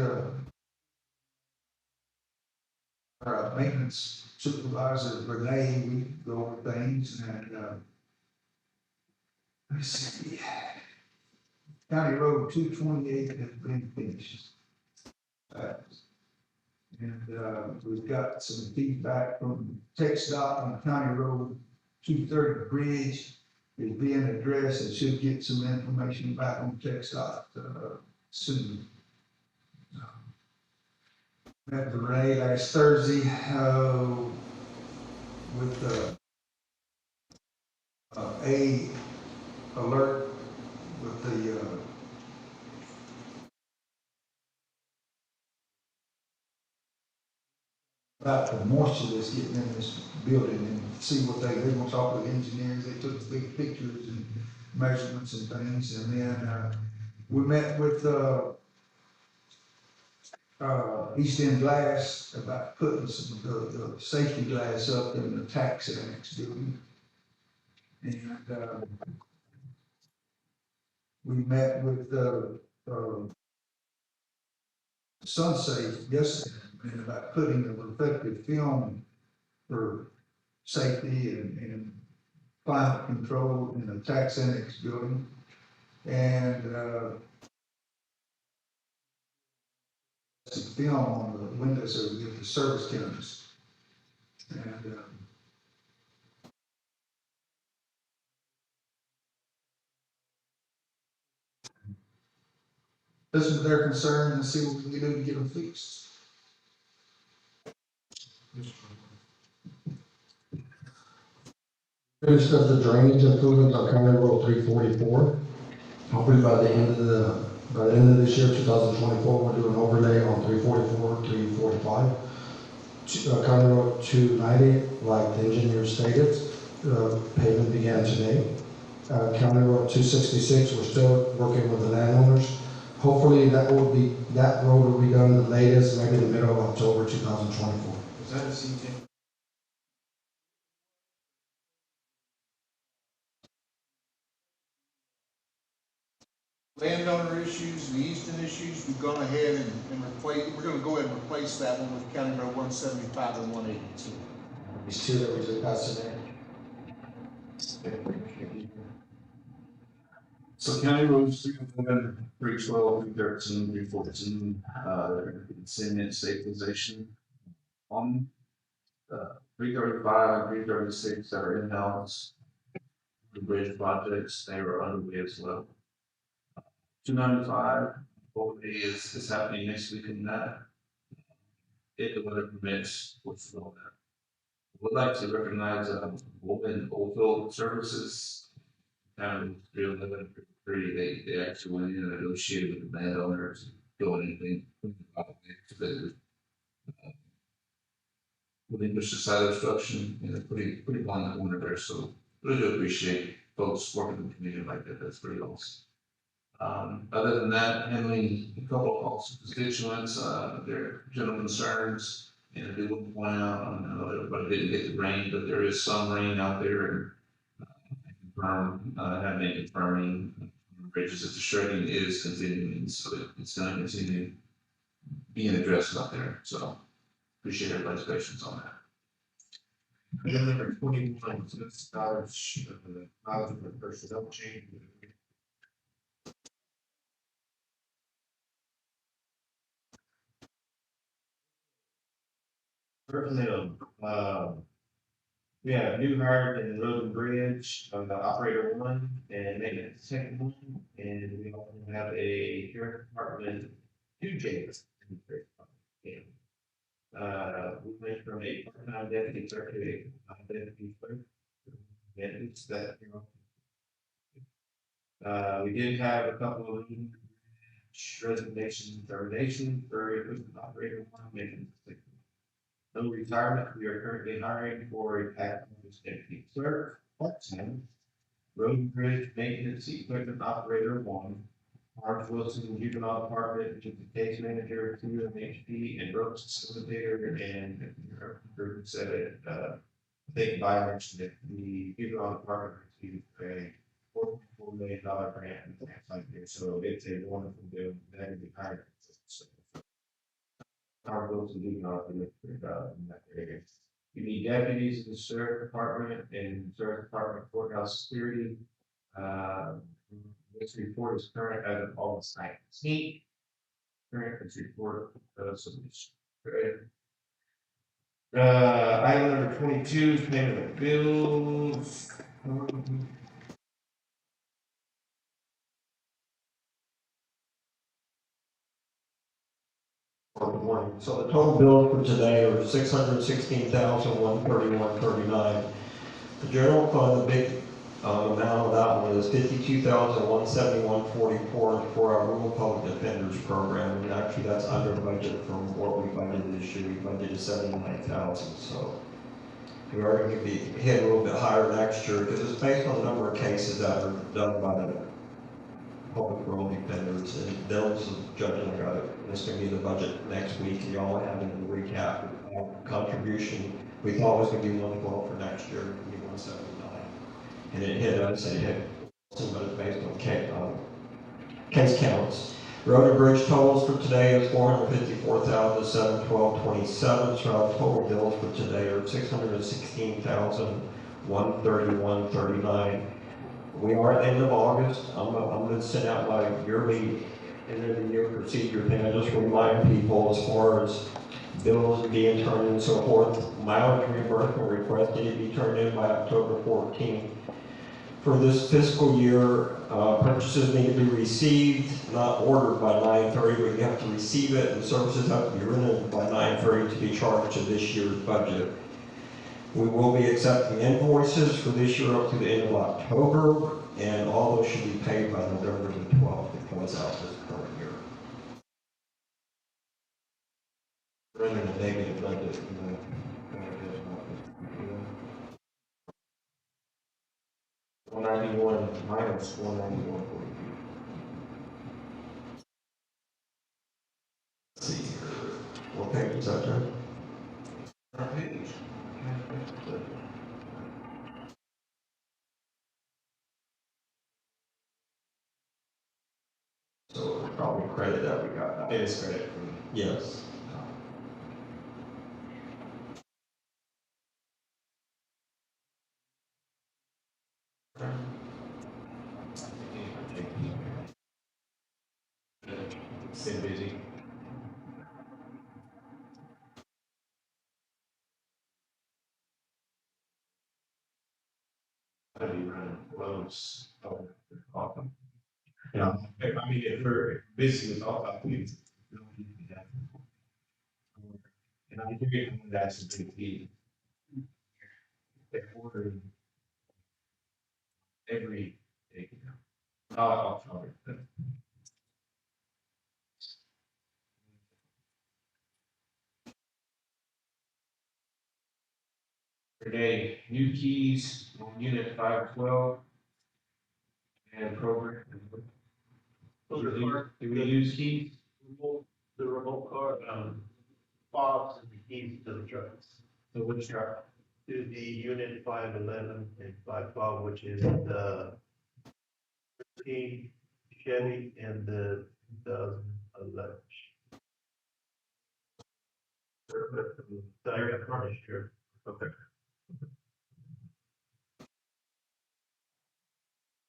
our maintenance supervisor Renee. We go over things and let's see. County Road 228 has been finished. And we've got some feedback from TxDOT on County Road 230 bridge is being addressed and should get some information back on TxDOT soon. Met the Renee last Thursday with a alert with the about the moisture that's getting in this building and see what they want to talk to the engineers. They took big pictures and measurements and things. And then we met with East End Glass about putting some the safety glass up in the tax annex building. And we met with Sunsafe yesterday and about putting a reflective film for safety and climate control in the tax annex building. And film on the windows so we get the service cameras. And, listen to their concerns and see what we can do to get them fixed. Finished up the drainage improvements on County Road 344. Hopefully by the end of this year, 2024, we'll do an overlay on 344, 345. County Road 290, like the engineer stated, pavement began today. County Road 266, we're still working with the landowners. Hopefully that road will be done the latest, maybe the middle of October 2024. Is that a CJ? Landowner issues, the easement issues, we've gone ahead and replace, we're gonna go ahead and replace that one with County Road 175 and 182. These two that we just passed today. So county roads 311, 312, 313, 314, cement stabilization. On 335 and 336 that are in-house, the bridge projects, they were underway as well. 295, hopefully is happening next week in that. If the weather permits, which will that. Would like to recognize Woven Oilfield Services. County 311, 3, they actually went in and negotiated with the landowners, doing anything to relinquish the side obstruction, and it's pretty long corner there, so really do appreciate folks working in the community like that, that's pretty awesome. Other than that, handling a couple of calls to constituents, their general concerns, and I do want to point out, I know everybody didn't get the rain, but there is some rain out there, and have been confirming bridges that the shredding is continuing, so it's going to continue being addressed out there. So appreciate everybody's patience on that. Item number 21, so this knowledge of the personnel change. Personnel, we have a new hire in Road and Bridge, operator 1 and maintenance second 1, and we also have a sheriff department 2 jails in the sheriff department. We went from a part-time deputy clerk to a deputy clerk. And it's that, you know. We did have a couple of resignation termination for equipment operator 1, maintenance second. No retirement, we are currently hiring for a tax office deputy clerk, part-time, road and bridge maintenance equipment operator 1, Mark Wilson, juvenile department, which is the case manager, 2 MHP, and road facilitator, and group said it, I think I mentioned it, the juvenile department received a $4.4 million grant and things like this, so it's a wonderful deal, that is the hiring. Our goals to do not in that area. You need deputies in the sheriff department and sheriff department courthouse security. This report is current as of August 19th. Current this report submission. Item number 22 is payment of bills. So the total bill for today are $616,131.39. The general fund, the big amount of that one is $52,171.44 for our rural public defenders program, and actually that's under budget from what we budgeted this year. We budgeted $79,000, so we are going to be hit a little bit higher next year because it's based on the number of cases that are done by the public rural defenders, and those judging I got it. It's going to be in the budget next week, and y'all have it in the recap. Contribution we thought was going to be 112 for next year, it be 179, and it hit us. It hit, but it's based on case counts. Road and bridge totals for today is $454,712.27. So our total bills for today are $616,131.39. We are at the end of August. I'm going to send out my yearly end of the year procedure thing, I just remind people as far as bills being turned and so forth, mileage reimbursement request need to be turned in by October 14th. For this fiscal year, purchases need to be received, not ordered by 9/30, but you have to receive it, and services have to be rented by 9/30 to be charged to this year's budget. We will be accepting invoices for this year up to the end of October, and all those should be paid by November the 12th to close out this current year. Running a negative budget. 191 minus 191. Let's see here. What page is that, John? Our page. So it's probably credit that we got. It is credit from. Yes. Stay busy. I'd be running close. Oh, often. Yeah, I mean, if we're busy with all our things. And I'm hearing that's a big deal. They're ordering every day. I'll cover it. Today, new keys on unit 512 and program. Do we use keys? The remote car, fobs and the keys to the trucks. So which truck? To the unit 511 and 512, which is the 13 Chevy and the 2011. Sorry, I Karnes here. Okay.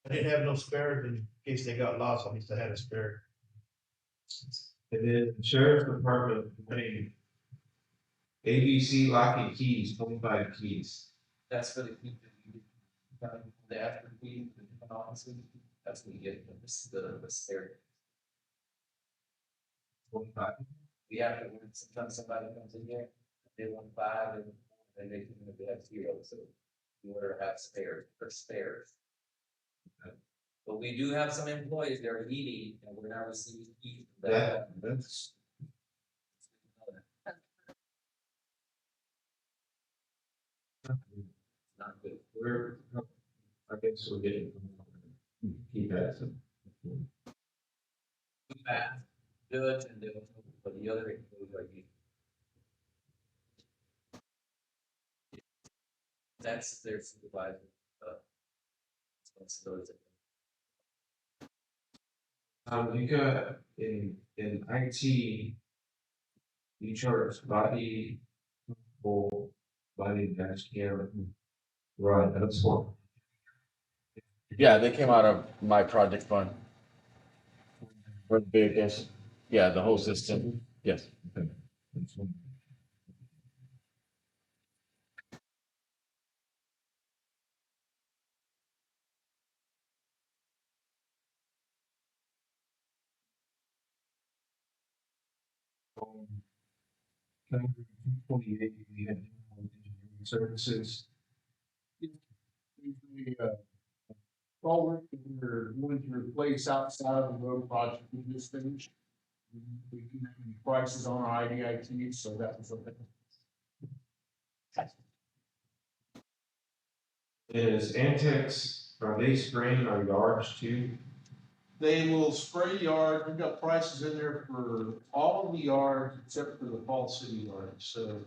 I didn't have no spares in case they got lost. At least I had a spare. And then the sheriff's department, name, ABC locking keys, 25 keys. That's for the key that you, the after key, the different offices, that's when you get the spare. 25. We have to, sometimes somebody comes in here, they want 5 and they think that they have 0, so you order have spares for spares. But we do have some employees that are needy and we're not receiving keys. That's. Not good. I guess we're getting keypads. Fast, judge, and they'll, but the other employees are needy. That's their supervisor, responsibility. You got in IT, you charge body, full, body dash cam. Right, that's one. Yeah, they came out of my project fund. For the vehicles. Yeah, the whole system. Yes. Okay. That's one. Category 228, we had engineering services. Forward, we're going to replace outside of the road project we just finished. We didn't have any prices on our IDIT, so that was okay. Is Antex, are they spraying our yards too? They will spray yard, we've got prices in there for all of the yards except for the Fall City yard, so.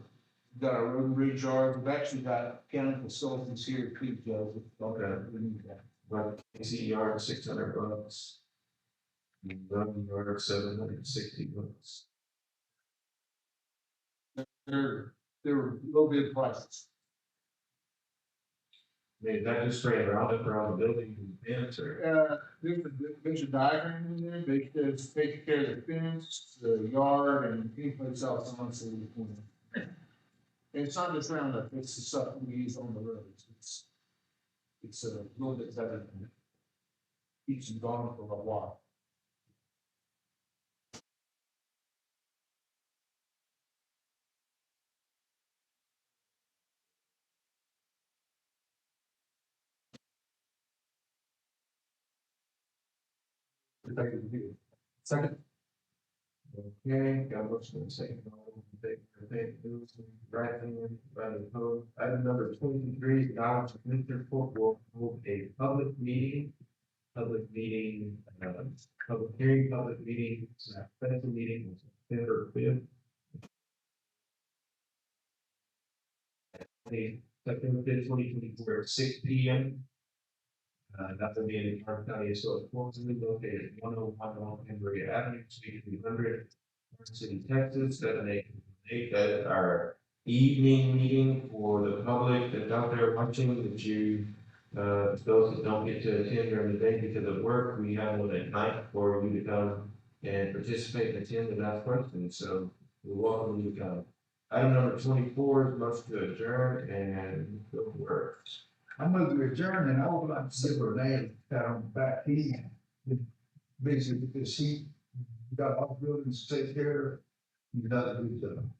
We've got our road and bridge yard, we've actually got county facilities here, too, Joe. Okay. We need that. But KC yard, $600. Run yard, $760. They're low bid prices. mean, is that just spraying Roundup around the building and fence or? There's a diagram in there, they just take care of the fence, the yard, and any place else on the city corner. And it's not just Roundup, it's the stuff we use on the roads, it's a little bit better than it. Keeps them gone for a while. Second. Okay, got a motion and a second. All in favor, thank you, right hand, right opposed. Item number 23, acknowledge Commissioner Report will hold a public meeting, public hearing, public meeting, special meeting on September 5th. September 5th, 2024, at 6 p.m. That will be in the Karnes County Historic Forestry located at 101 North Cambria Avenue, Suite 300, Karnes City, Texas, 788. That is our evening meeting for the public that's out there watching, that you, those that don't get to attend during the day because of work, we have one at night for you to come and participate and attend and ask questions. So we welcome you to come. Item number 24 is motion to adjourn and go to work. I move to adjourn, and I would like to see Renee out on the back. He's busy because he got all the buildings to take care of. He does a good job.